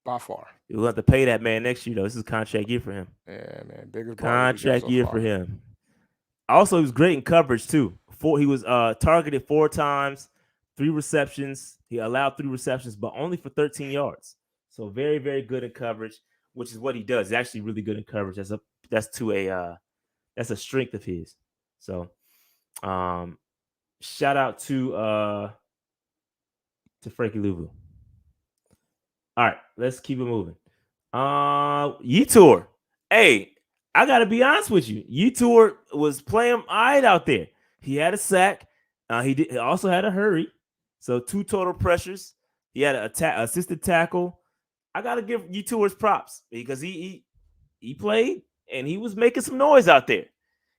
S3: by far.
S2: You'll have to pay that man next year, though. This is a contract year for him.
S3: Yeah, man, biggest
S2: Contract
S3: bargain
S2: year for him. Also, he was great in coverage too. He was targeted 4 times, 3 receptions. He allowed 3 receptions, but only for 13 yards. So very, very good in coverage, which is what he does. He's actually really good in coverage. That's a strength of his. So, shout out to Frankie Louvu. All right, let's keep it moving. Yetur. Hey, I gotta be honest with you. Yetur was playing all right out there. He had a sack. He also had a hurry. So 2 total pressures. He had an assisted tackle. I gotta give Yetur's props because he played and he was making some noise out there.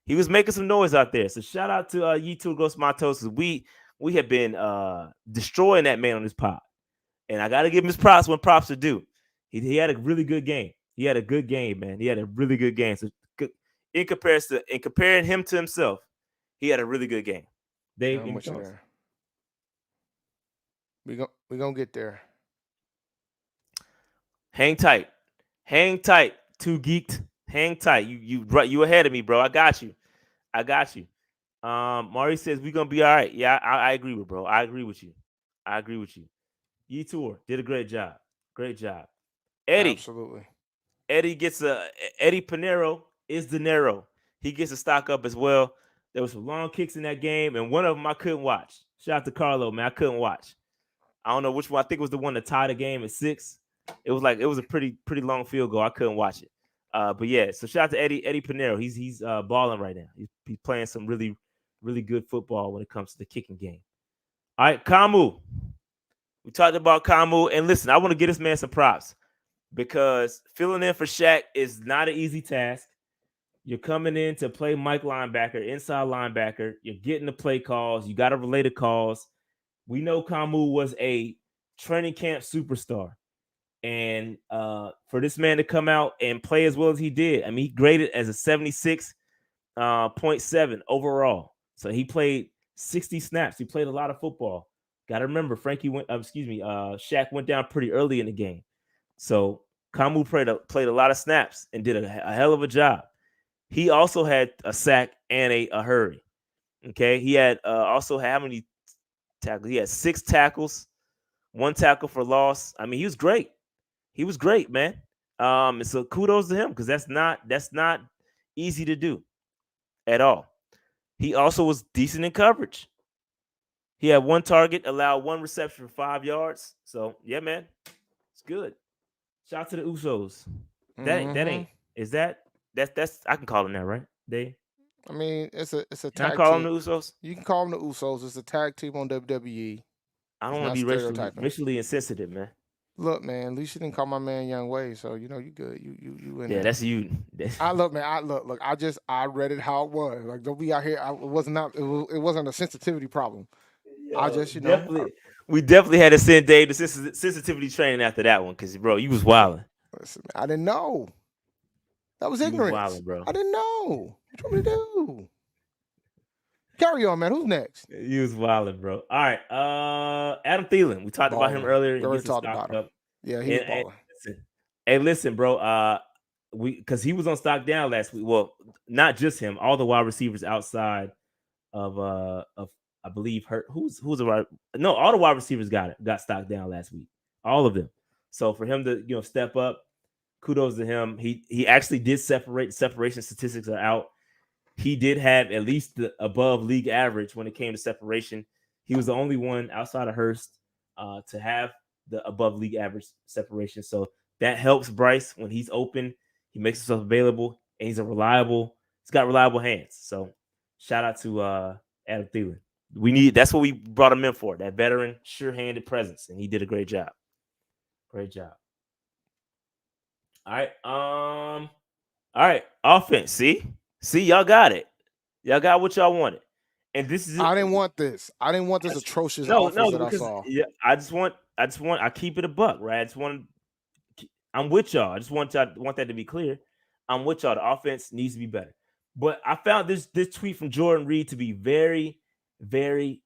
S2: So shout out to Yetur Gross Matos. We have been destroying that man on this pod. And I got to give him his props when props are due. He had a really good game. He had a good game, man. He had a really good game. So comparing him to himself, he had a really good game. Dave,
S3: we're gonna get there.
S2: Hang tight. Too geeked. Hang tight. You ahead of me, bro. I got you. Mari says we're gonna be all right. Yeah, I agree with bro. I agree with you. Yetur did a great job. Eddie.
S3: Absolutely.
S2: Eddie Pinero is dinero. He gets a stock up as well. There was some long kicks in that game, and one of them I couldn't watch. Shout out to Carlo, man. I couldn't watch. I don't know which one. I think it was the one that tied the game at 6. It was a pretty long field goal. I couldn't watch it. But yeah, so shout out to Eddie Pinero. He's balling right now. He's playing some really, really good football when it comes to the kicking game. All right, Kamu. We talked about Kamu, and listen, I want to give this man some props because filling in for Shaq is not an easy task. You're coming in to play Mike linebacker, inside linebacker. You're getting the play calls. You got to relay the calls. We know Kamu was a training camp superstar. And for this man to come out and play as well as he did, I mean, he graded as a 76.7 overall. So he played 60 snaps. He played a lot of football. Got to remember, Shaq went down pretty early in the game. So Kamu played a lot of snaps and did a hell of a job. He also had a sack and a hurry. Okay, he had also had how many tackles? He had 6 tackles, 1 tackle for loss. I mean, he was great. Man. And so kudos to him because that's not easy to do at all. He also was decent in coverage. He had 1 target, allowed 1 reception for 5 yards. So yeah, man, it's good. Shout out to the Usos. That's I can call them that, right?
S3: I mean, it's a tag
S2: team. I call them the Usos.
S3: You can call them the Usos. It's a tag team on WWE.
S2: I don't want to be racially insensitive, man.
S3: Look, man, at least you didn't call my man Young Wei, so you good. You in there.
S2: That's you.
S3: Look. I read it how it was. Like, don't be out here. It wasn't a sensitivity problem. I just,
S2: we definitely had to send Dave the sensitivity training after that one because, bro, you was wilding.
S3: Listen, I didn't know. That was ignorance.
S2: Wilding, bro.
S3: I didn't know. What you want me to do? Carry on, man. Who's next?
S2: You was wilding, bro. All right. Adam Thielen. We talked about him earlier.
S3: We already talked about him. Yeah, he was
S2: balling. Listen, bro. Because he was on stock down last week. Well, not just him. All the wide receivers outside of I believe who's the wide. No, all the wide receivers got stock down last week. All of them. So for him to step up, kudos to him. He actually did separate. The separation statistics are out. He did have at least the above league average when it came to separation. He was the only one outside of Hurst to have the above league average separation. So that helps Bryce when he's open. He makes himself available, and he's got reliable hands. So shout out to Adam Thielen. That's what we brought him in for, that veteran, sure-handed presence, and he did a great job. Great job. All right. Offense. See, y'all got it. Y'all got what y'all wanted. And this is
S3: I didn't want this atrocious offense that I saw.
S2: Yeah, I keep it a buck, right? I'm with y'all. I just want that to be clear. I'm with y'all. The offense needs to be better. But I found this tweet from Jordan Reed to be very, very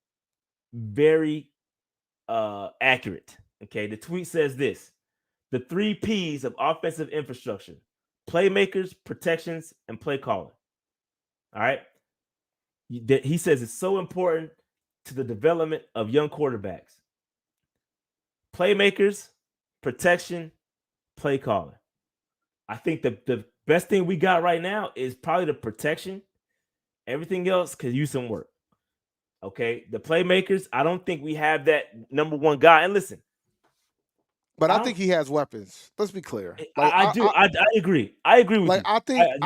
S2: very accurate. Okay, the tweet says this: the 3 P's of offensive infrastructure: playmakers, protections, and play calling. All right. He says it's so important to the development of young quarterbacks. Playmakers, protection, play calling. I think the best thing we got right now is probably the protection. Everything else could use some work. Okay. The playmakers, I don't think we have that number one guy. And listen,
S3: but I think he has weapons. Let's be clear.
S2: Like, I do. I agree. I agree with
S3: you. I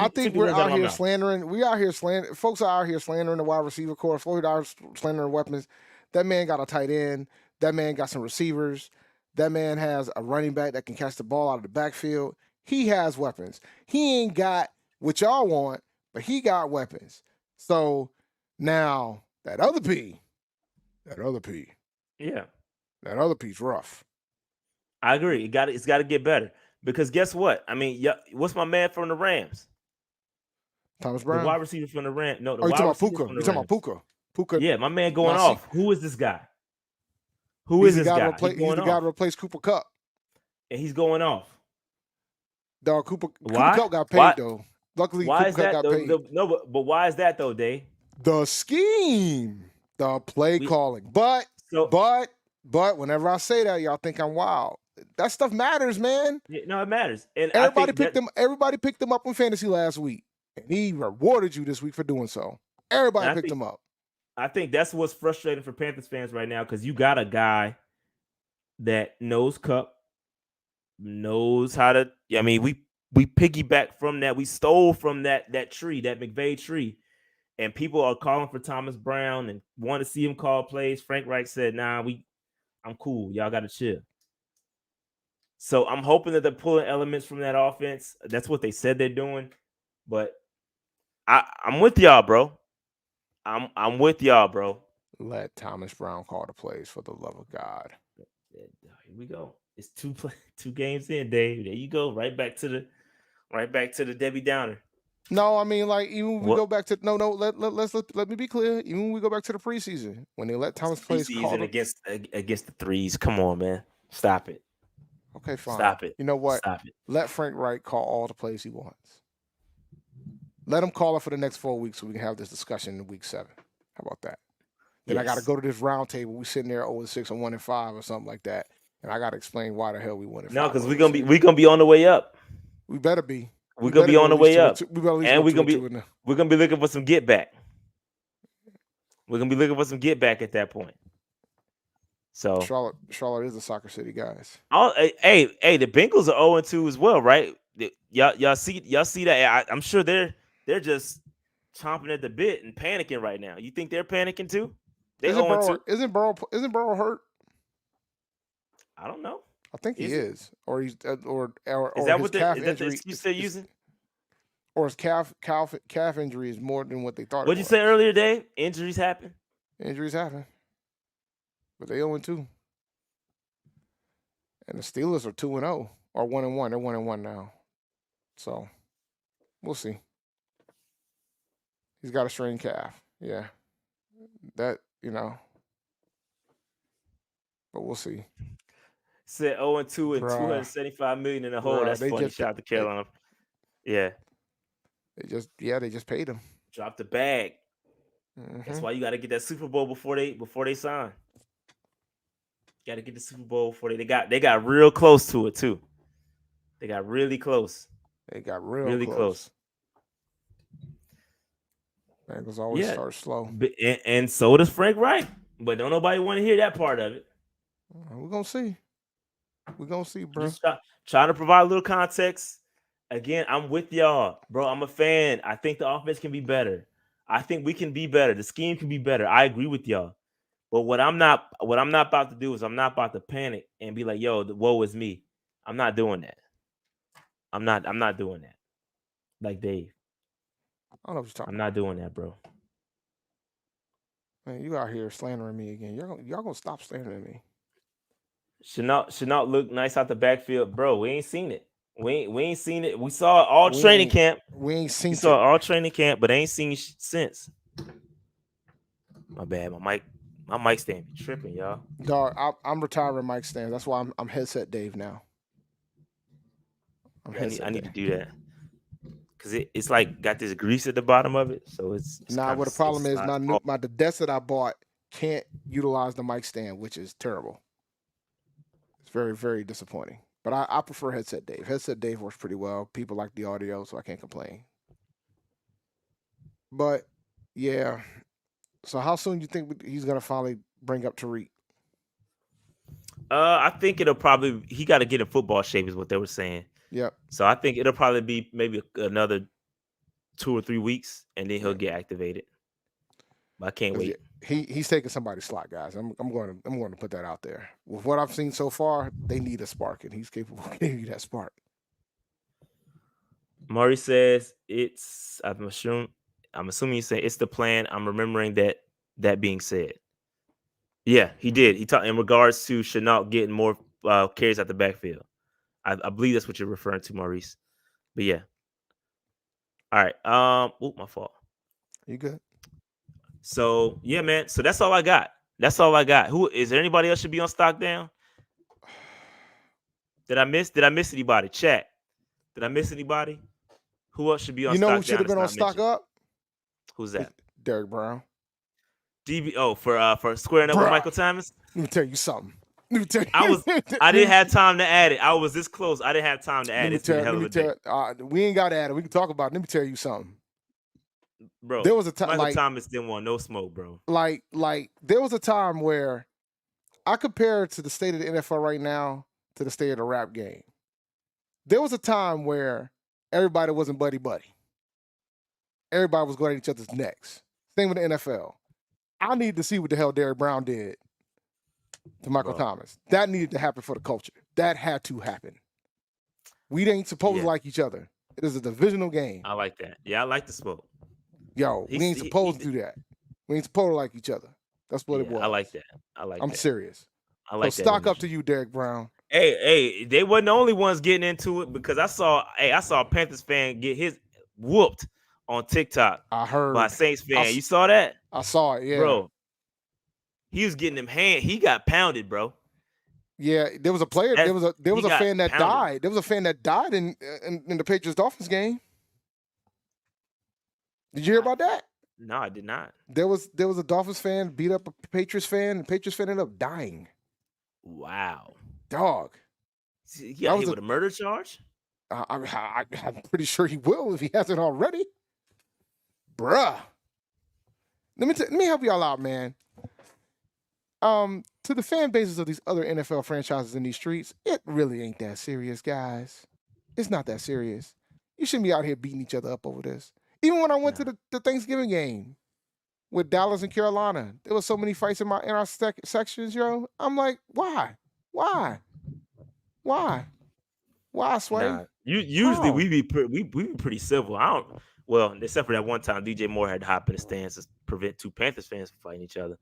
S3: think we're out here slandering. We out here slandering. Folks are out here slandering the wide receiver core. Folks are slandering weapons. That man got a tight end. That man got some receivers. That man has a running back that can catch the ball out of the backfield. He has weapons. He ain't got what y'all want, but he got weapons. So now that other P,
S2: yeah,
S3: that other P's rough.
S2: I agree. It's got to get better because guess what? I mean, what's my man from the Rams?
S3: Thomas Brown,
S2: the wide receiver from the Rams. No,
S3: you talking about Puka? You talking about Puka? Puka.
S2: Yeah, my man going off. Who is this guy? He's the guy to
S3: replace Cooper Kupp,
S2: and he's going off.
S3: Dog, Cooper Kupp got paid though. Luckily,
S2: why is that?
S3: Got paid.
S2: But why is that though, Dave?
S3: The scheme, the play calling. But whenever I say that, y'all think I'm wild. That stuff matters, man.
S2: Yeah, no, it matters. And
S3: everybody picked him up in fantasy last week, and he rewarded you this week for doing so. Everybody picked him up.
S2: I think that's what's frustrating for Panthers fans right now because you got a guy that knows Kupp, knows how to. I mean, we piggyback from that. We stole from that tree, that McVay tree. And people are calling for Thomas Brown and want to see him call plays. Frank Reich said, nah, I'm cool. Y'all got to chill. So I'm hoping that they're pulling elements from that offense. That's what they said they're doing. But I'm with y'all, bro. I'm with y'all, bro.
S3: Let Thomas Brown call the plays for the love of God.
S2: Here we go. It's two games in, Dave. There you go. Right back to the Debbie Downer.
S3: No, I mean, like, even when we go back to let me be clear. Even when we go back to the preseason, when they let Thomas play
S2: against the threes, come on, man, stop it.
S3: Okay, fine.
S2: Stop it.
S3: You know what?
S2: Stop it.
S3: Let Frank Reich call all the plays he wants. Let him call it for the next 4 weeks so we can have this discussion in week 7. How about that? Then I got to go to this round table. We sitting there 0-6 or 1-5 or something like that, and I got to explain why the hell we won it.
S2: No, because we're gonna be on the way up.
S3: We better be.
S2: We're gonna be on the way up, and we're gonna be looking for some get back. We're gonna be looking for some get back at that point. So
S3: Charlotte is a soccer city, guys.
S2: Hey, the Bengals are 0-2 as well, right? Y'all see that? I'm sure they're just chomping at the bit and panicking right now. You think they're panicking too?
S3: Isn't Burrow hurt?
S2: I don't know.
S3: I think he is, or he's or
S2: is that what
S3: calf
S2: is that the excuse they're using?
S3: Or his calf injury is more than what they thought.
S2: What'd you say earlier, Dave? Injuries happen.
S3: But they 0-2, and the Steelers are 2-0 or 1-1. They're 1-1 now, so we'll see. He's got a strained calf. Yeah, that but we'll see.
S2: Said 0-2 and $275 million in the hole. That's funny. Shout out to Carolina. Yeah.
S3: They just paid him.
S2: Dropped the bag. Mm-hmm. That's why you got to get that Super Bowl before they sign. Got to get the Super Bowl before they got real close to it too. They got really close.
S3: They got really close. Bengals always start slow.
S2: And so does Frank Reich. But don't nobody want to hear that part of it.
S3: We're gonna see. Bro.
S2: Just trying to provide a little context. Again, I'm with y'all, bro. I'm a fan. I think the offense can be better. I think we can be better. The scheme can be better. I agree with y'all. But what I'm not about to do is I'm not about to panic and be like, yo, the woe is me. I'm not doing that. I'm not doing that. Like Dave.
S3: I don't know what you're talking about.
S2: I'm not doing that, bro.
S3: Man, you out here slandering me again. Y'all gonna stop slandering me.
S2: Chenault look nice out the backfield, bro. We ain't seen it. We ain't seen it. We saw it all training camp.
S3: We ain't seen it.
S2: We saw it all training camp, but ain't seen it since. My bad. My My mic stand be tripping, y'all.
S3: Dog, I'm retiring mic stands. That's why I'm headset Dave now.
S2: I need to do that because it's like got this grease at the bottom of it, so it's
S3: nah. What the problem is, the desk that I bought can't utilize the mic stand, which is terrible. It's very, very disappointing. But I prefer headset Dave. Headset Dave works pretty well. People like the audio, so I can't complain. But yeah. So how soon do you think he's gonna finally bring up Tariq?
S2: I think he got to get in football shape, is what they were saying.
S3: Yep.
S2: So I think it'll probably be maybe another 2 or 3 weeks, and then he'll get activated. But I can't wait.
S3: He's taking somebody's slot, guys. I'm going to put that out there. With what I've seen so far, they need a spark, and he's capable of giving you that spark.
S2: Murray says I'm assuming you say it's the plan. I'm remembering that being said. Yeah, he did. He talked in regards to Chenault getting more carries at the backfield. I believe that's what you're referring to, Maurice. But yeah. All right. My fault.
S3: You good?
S2: So yeah, man. So that's all I got. Who is there? Anybody else should be on stock down? Did I miss anybody? Chat. Did I miss anybody? Who else should be on stock down?
S3: You know who should have been on stock up?
S2: Who's that?
S3: Derek Brown.
S2: DB. For squaring up with Michael Thomas.
S3: Let me tell you something.
S2: I didn't have time to add it. I was this close. I didn't have time to add it. It's been a hell of a day.
S3: We ain't got to add it. We can talk about it. Let me tell you something.
S2: Bro,
S3: there was a time
S2: Michael Thomas didn't want no smoke, bro.
S3: Like there was a time where I compare it to the state of the NFL right now to the state of the rap game. There was a time where everybody wasn't buddy-buddy. Everybody was going at each other's necks. Same with the NFL. I need to see what the hell Derek Brown did to Michael Thomas. That needed to happen for the culture. That had to happen. We ain't supposed to like each other. It is a divisional game.
S2: I like that. Yeah, I like the smoke.
S3: Yo, we ain't supposed to do that. We ain't supposed to like each other. That's what it was.
S2: I like that.
S3: I'm serious.
S2: I like that.
S3: Stock up to you, Derek Brown.
S2: Hey, they weren't the only ones getting into it because I saw a Panthers fan get his whooped on TikTok.
S3: I heard
S2: by a Saints fan. You saw that?
S3: I saw it, yeah.
S2: Bro, he was getting them he got pounded, bro.
S3: Yeah, there was a player. There was a fan that died. There was a fan that died in the Patriots Dolphins game. Did you hear about that?
S2: No, I did not.
S3: There was a Dolphins fan beat up a Patriots fan. The Patriots fan ended up dying.
S2: Wow,
S3: dog.
S2: He got hit with a murder charge.
S3: I'm pretty sure he will if he hasn't already. Bruh. Let me help y'all out, man. To the fan bases of these other NFL franchises in these streets, it really ain't that serious, guys. It's not that serious. You shouldn't be out here beating each other up over this. Even when I went to the Thanksgiving game with Dallas and Carolina, there was so many fights in our sections, yo. I'm like, why? Sway?
S2: Nah, usually we be pretty civil. Except for that one time DJ Moore had to hop in the stands to prevent two Panthers fans from fighting each other.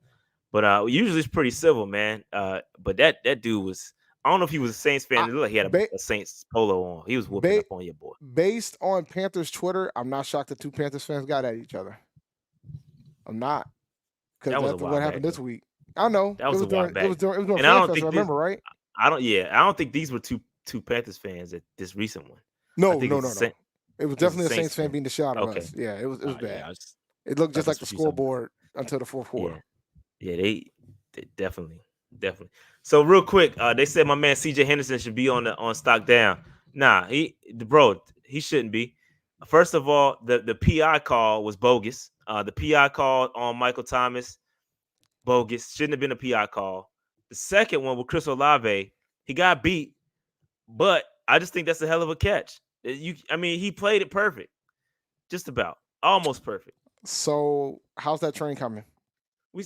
S2: But usually it's pretty civil, man. But that dude was, I don't know if he was a Saints fan. It looked like he had a Saints polo on. He was whooping up on your boy.
S3: Based on Panthers Twitter, I'm not shocked that two Panthers fans got at each other. I'm not. Because that's what happened this week. I know.
S2: That was a while back.
S3: It was during Fan Fest, remember, right?
S2: I don't think these were two Panthers fans at this recent one.
S3: No. It was definitely a Saints fan beating the shit out of us. Yeah, it was bad. Yeah, it looked just like the scoreboard until the fourth quarter.
S2: Yeah, they definitely. So real quick, they said my man CJ Henderson should be on stock down. Nah, he shouldn't be. First of all, the PI call was bogus. The PI call on Michael Thomas, bogus. Shouldn't have been a PI call. The second one with Chris Olave, he got beat, but I just think that's a hell of a catch. He played it perfect, just about, almost perfect.
S3: So how's that train coming?
S2: We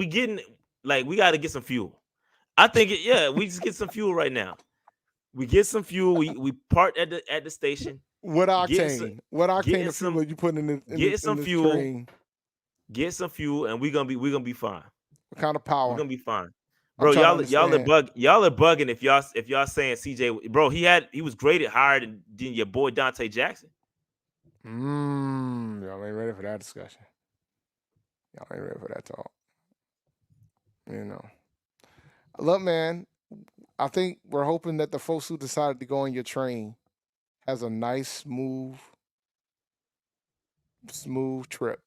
S2: getting, like, we got to get some fuel. I think we just get some fuel right now. We get some fuel. We park at the station.
S3: What octane? What octane of fuel are you putting in the
S2: fuel.
S3: train?
S2: Get some fuel, and we're gonna be fine.
S3: What kind of power?
S2: We're gonna be fine, bro. Y'all are bugging if y'all saying CJ, bro. He was graded higher than your boy Dante Jackson.
S3: Y'all ain't ready for that discussion. Y'all ain't ready for that talk. Look, man, I think we're hoping that the folks who decided to go on your train has a nice, smooth trip.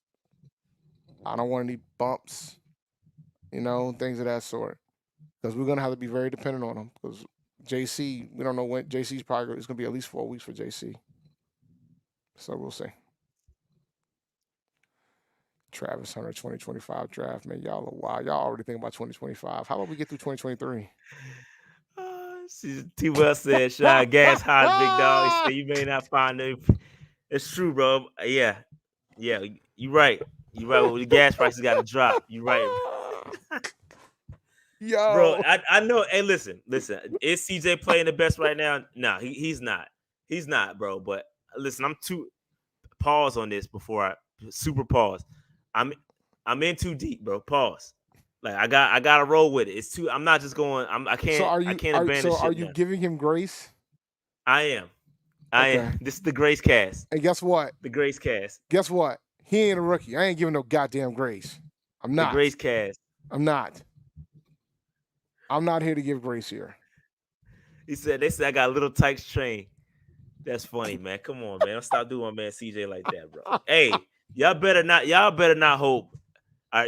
S3: I don't want any bumps, things of that sort. Because we're gonna have to be very dependent on them. Because JC, we don't know when JC's probably it's gonna be at least 4 weeks for JC. So we'll see. Travis Hunter 2025 draft, man. Y'all are wild. Y'all already think about 2025. How about we get through 2023?
S2: T-Well said, Shaq, gas high, big dog. He said, you may not find it. It's true, bro. Yeah. You're right. You're right. Well, the gas prices got to drop. You're right.
S3: Yo.
S2: Bro, I know. Hey, listen. Is CJ playing the best right now? No, he's not. He's not, bro. But listen, I'm too pause on this before I super pause. I'm in too deep, bro. Pause. Like I got to roll with it. It's too. I'm not just going. I can't. I can't abandon.
S3: So are you giving him grace?
S2: I am. I am. This is the grace cast.
S3: And guess what?
S2: The grace cast.
S3: Guess what? He ain't a rookie. I ain't giving no goddamn grace. I'm not.
S2: The grace cast.
S3: I'm not. I'm not here to give grace here.
S2: They said I got a little tight train. That's funny, man. Come on, man. Don't stop doing man CJ like that, bro. Hey, y'all better not hope.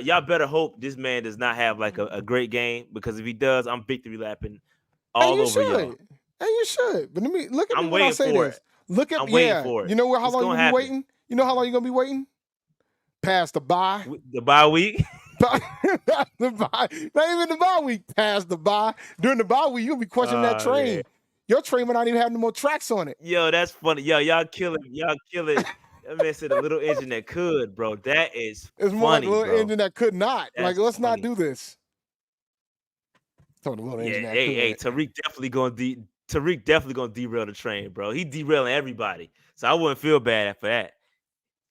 S2: Y'all better hope this man does not have like a great game, because if he does, I'm victory lapping all over y'all.
S3: And you should. But look at me when I say this. Look at
S2: I'm waiting for it.
S3: You know how long you be waiting? You know how long you're gonna be waiting? Past the bye.
S2: The bye week.
S3: The bye. Not even the bye week. Past the bye. During the bye week, you'll be questioning that train. Yeah. Your train might not even have no more tracks on it.
S2: Yo, that's funny. Yo, y'all killing. That man said a little engine that could, bro. That is
S3: it's
S2: funny,
S3: more like a little
S2: bro.
S3: engine that could not.
S2: That's
S3: like, let's
S2: funny.
S3: not do this.
S2: Hey, Tariq definitely gonna derail the train, bro. He derailing everybody, so I wouldn't feel bad for that.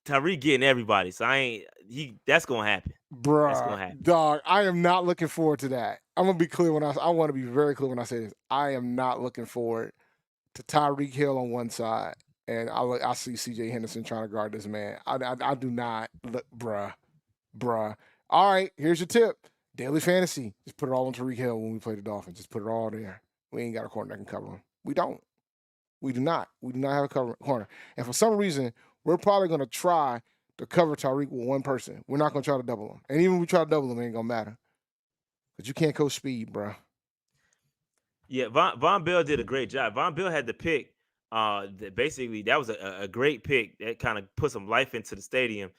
S2: Tariq getting everybody, so that's gonna happen.
S3: Bruh,
S2: that's gonna happen.
S3: Dog, I am not looking forward to that. I'm gonna be clear I want to be very clear when I say this. I am not looking forward to Tyreek Hill on one side, and I see C.J. Henderson trying to guard this man. I do not look, bruh. All right, here's your tip: daily fantasy. Just put it all on Tyreek Hill when we play the Dolphins. Just put it all there. We ain't got a corner that can cover him. We don't. We do not. We do not have a corner. And for some reason, we're probably going to try to cover Tyreek with one person. We're not going to try to double him. And even if we try to double him, it ain't going to matter. Because you can't coach speed, bro.
S2: Yeah, Von Bell did a great job. Von Bell had the pick. Basically, that was a great pick. That kind of put some life into the stadium.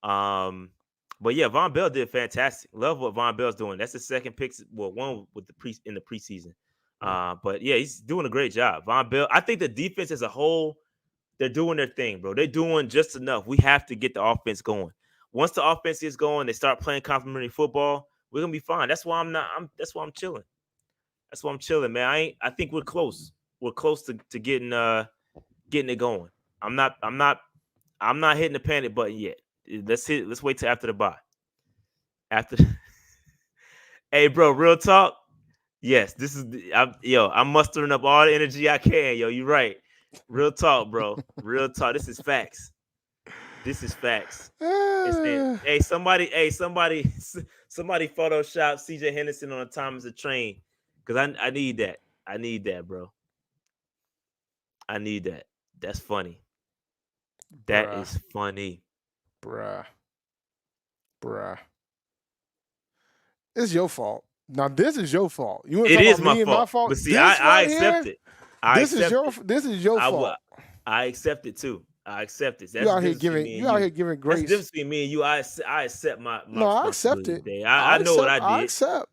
S2: But yeah, Von Bell did fantastic. Love what Von Bell's doing. That's the second pick. Well, one with in the preseason. But yeah, he's doing a great job. Von Bell. I think the defense as a whole, they're doing their thing, bro. They're doing just enough. We have to get the offense going. Once the offense is going, they start playing complementary football. We're gonna be fine. That's why I'm chilling. That's why I'm chilling, man. I think we're close. We're close to getting it going. I'm not hitting the panic button yet. Let's wait till after the bye. Hey, bro, real talk. Yes, I'm mustering up all the energy I can, yo. You're right. Real talk, bro. Real talk. This is facts. Hey, somebody Photoshop CJ Henderson on the Thomas the train. Because I need that. I need that, bro. I need that. That's funny. That is funny.
S3: Bruh. It's your fault. Now this is your fault.
S2: It is my fault. But see, I accept it.
S3: This is your fault.
S2: I accept it too. I accept it.
S3: You out here giving grace.
S2: That's the difference between me and you. I accept my
S3: no, I accept it.
S2: I know what I did.
S3: I accept.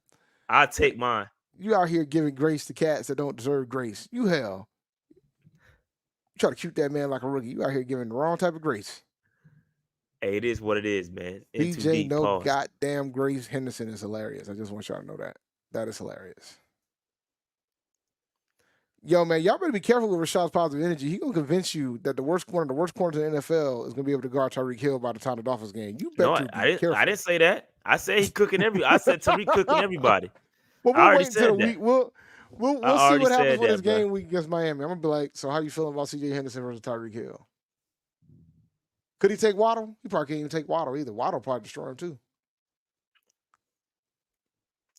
S2: I take mine.
S3: You out here giving grace to cats that don't deserve grace. You hell. You try to cute that man like a rookie. You out here giving the wrong type of grace.
S2: Hey, it is what it is, man.
S3: DJ no goddamn Grace Henderson is hilarious. I just want y'all to know that. That is hilarious. Yo, man, y'all better be careful with Rashad's positive energy. He gonna convince you that one of the worst corners in the NFL is gonna be able to guard Tyreek Hill by the time the Dolphins game. You better be careful.
S2: I didn't say that. I said he's cooking I said Tyreek cooking everybody.
S3: Well, we'll wait until the week. We'll see what happens with this game week against Miami. I'm gonna be like, so how you feeling about CJ Henderson versus Tyreek Hill? Could he take Waddle? He probably can't even take Waddle either. Waddle probably destroy him too.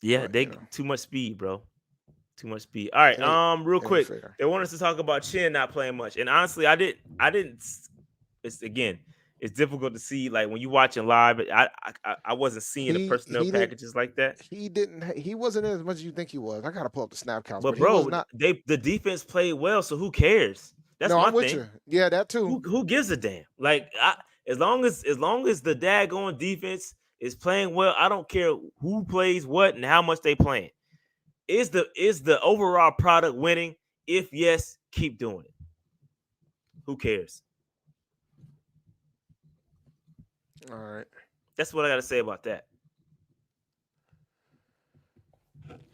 S2: Yeah,
S3: But,
S2: too much speed, bro. Too much speed. All right, real quick, they want us to talk about Chin not playing much, and honestly, I didn't. It's difficult to see like when you watching live. But I wasn't seeing the personnel packages like that.
S3: He wasn't in as much as you think he was. I gotta pull up the snap counts,
S2: But
S3: he was
S2: bro,
S3: not.
S2: the defense played well, so who cares? That's
S3: No,
S2: my
S3: I'm with
S2: thing.
S3: you. Yeah, that too.
S2: Who gives a damn? Like as long as the daggone defense is playing well, I don't care who plays what and how much they playing. Is the overall product winning? If yes, keep doing it. Who cares?
S3: All right.
S2: That's what I got to say about that.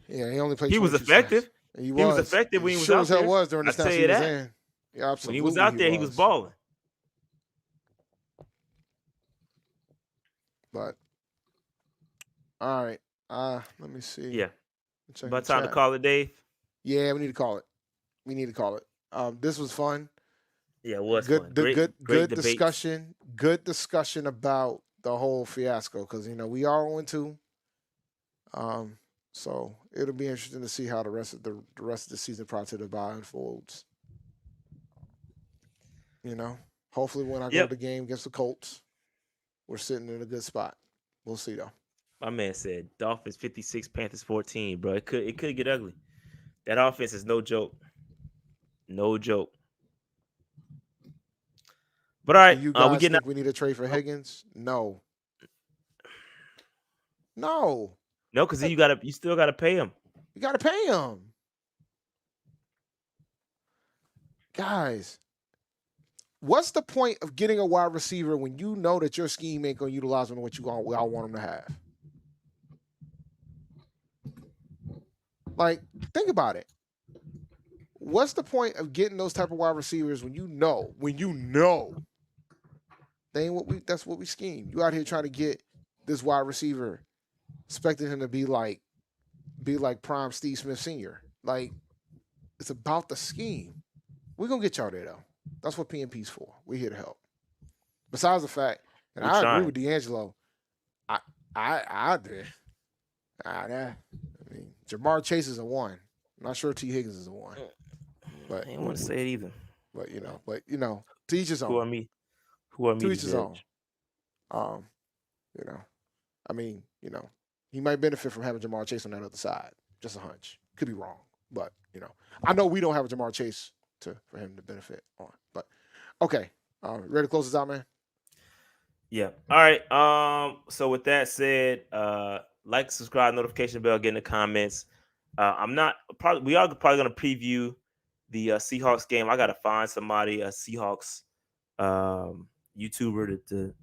S3: Yeah, he only played.
S2: He was effective.
S3: Snaps.
S2: He was effective when he was
S3: sure
S2: out
S3: as hell
S2: there.
S3: was during the snaps he was in. Yeah, absolutely.
S2: When he was out there, he was balling.
S3: But all right. Let me see.
S2: Yeah. About time to call it, Dave.
S3: Yeah, we need to call it. This was fun.
S2: Yeah, it was
S3: good,
S2: fun.
S3: Good discussion. Good discussion about the whole fiasco because we are 0-2. So it'll be interesting to see how the rest of the season prior to the bye unfolds. Hopefully when I go to the game against the Colts, we're sitting in a good spot. We'll see though.
S2: My man said Dolphins 56, Panthers 14, bro. It could get ugly. That offense is no joke. No joke. But all right,
S3: you guys think we need a trade for Higgins? No.
S2: No, because you still gotta pay him.
S3: You gotta pay him. Guys, what's the point of getting a wide receiver when you know that your scheme ain't gonna utilize him what you all want him to have? Like, think about it. What's the point of getting those type of wide receivers when you know they ain't that's what we scheme. You out here trying to get this wide receiver, expecting him to be like prime Steve Smith Sr. Like, it's about the scheme. We're gonna get y'all there though. That's what PNP's for. We're here to help. Besides the fact, and I agree with D'Angelo, I did. I mean, Jamar Chase is a 1. I'm not sure T. Higgins is a 1. But
S2: I didn't want to say it either.
S3: But to each his own.
S2: Who are me? To
S3: each his own. I mean, he might benefit from having Jamar Chase on that other side. Just a hunch. Could be wrong. But, I know we don't have a Jamar Chase for him to benefit on. But okay. Ready to close this out, man?
S2: Yeah. All right. So with that said, like, subscribe, notification bell, get in the comments. We are probably gonna preview the Seahawks game. I gotta find somebody, a Seahawks YouTuber to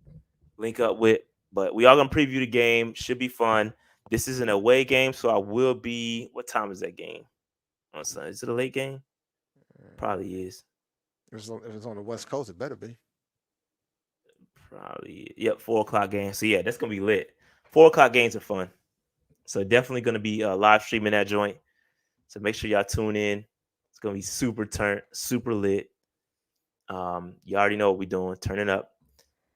S2: link up with. But we are gonna preview the game. Should be fun. This is an away game, so I will be. What time is that game? On Sunday? Is it a late game? Probably is.
S3: If it's on the West Coast, it better be.
S2: Probably. Yep, 4:00 game. So yeah, that's gonna be lit. 4:00 games are fun. So definitely gonna be live streaming that joint. So make sure y'all tune in. It's gonna be super lit. You already know what we're doing. Turn it up.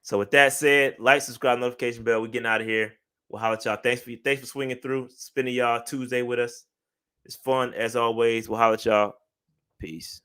S2: So with that said, like, subscribe, notification bell. We're getting out of here. We'll holler at y'all. Thanks for swinging through, spending y'all Tuesday with us. It's fun as always. We'll holler at y'all. Peace.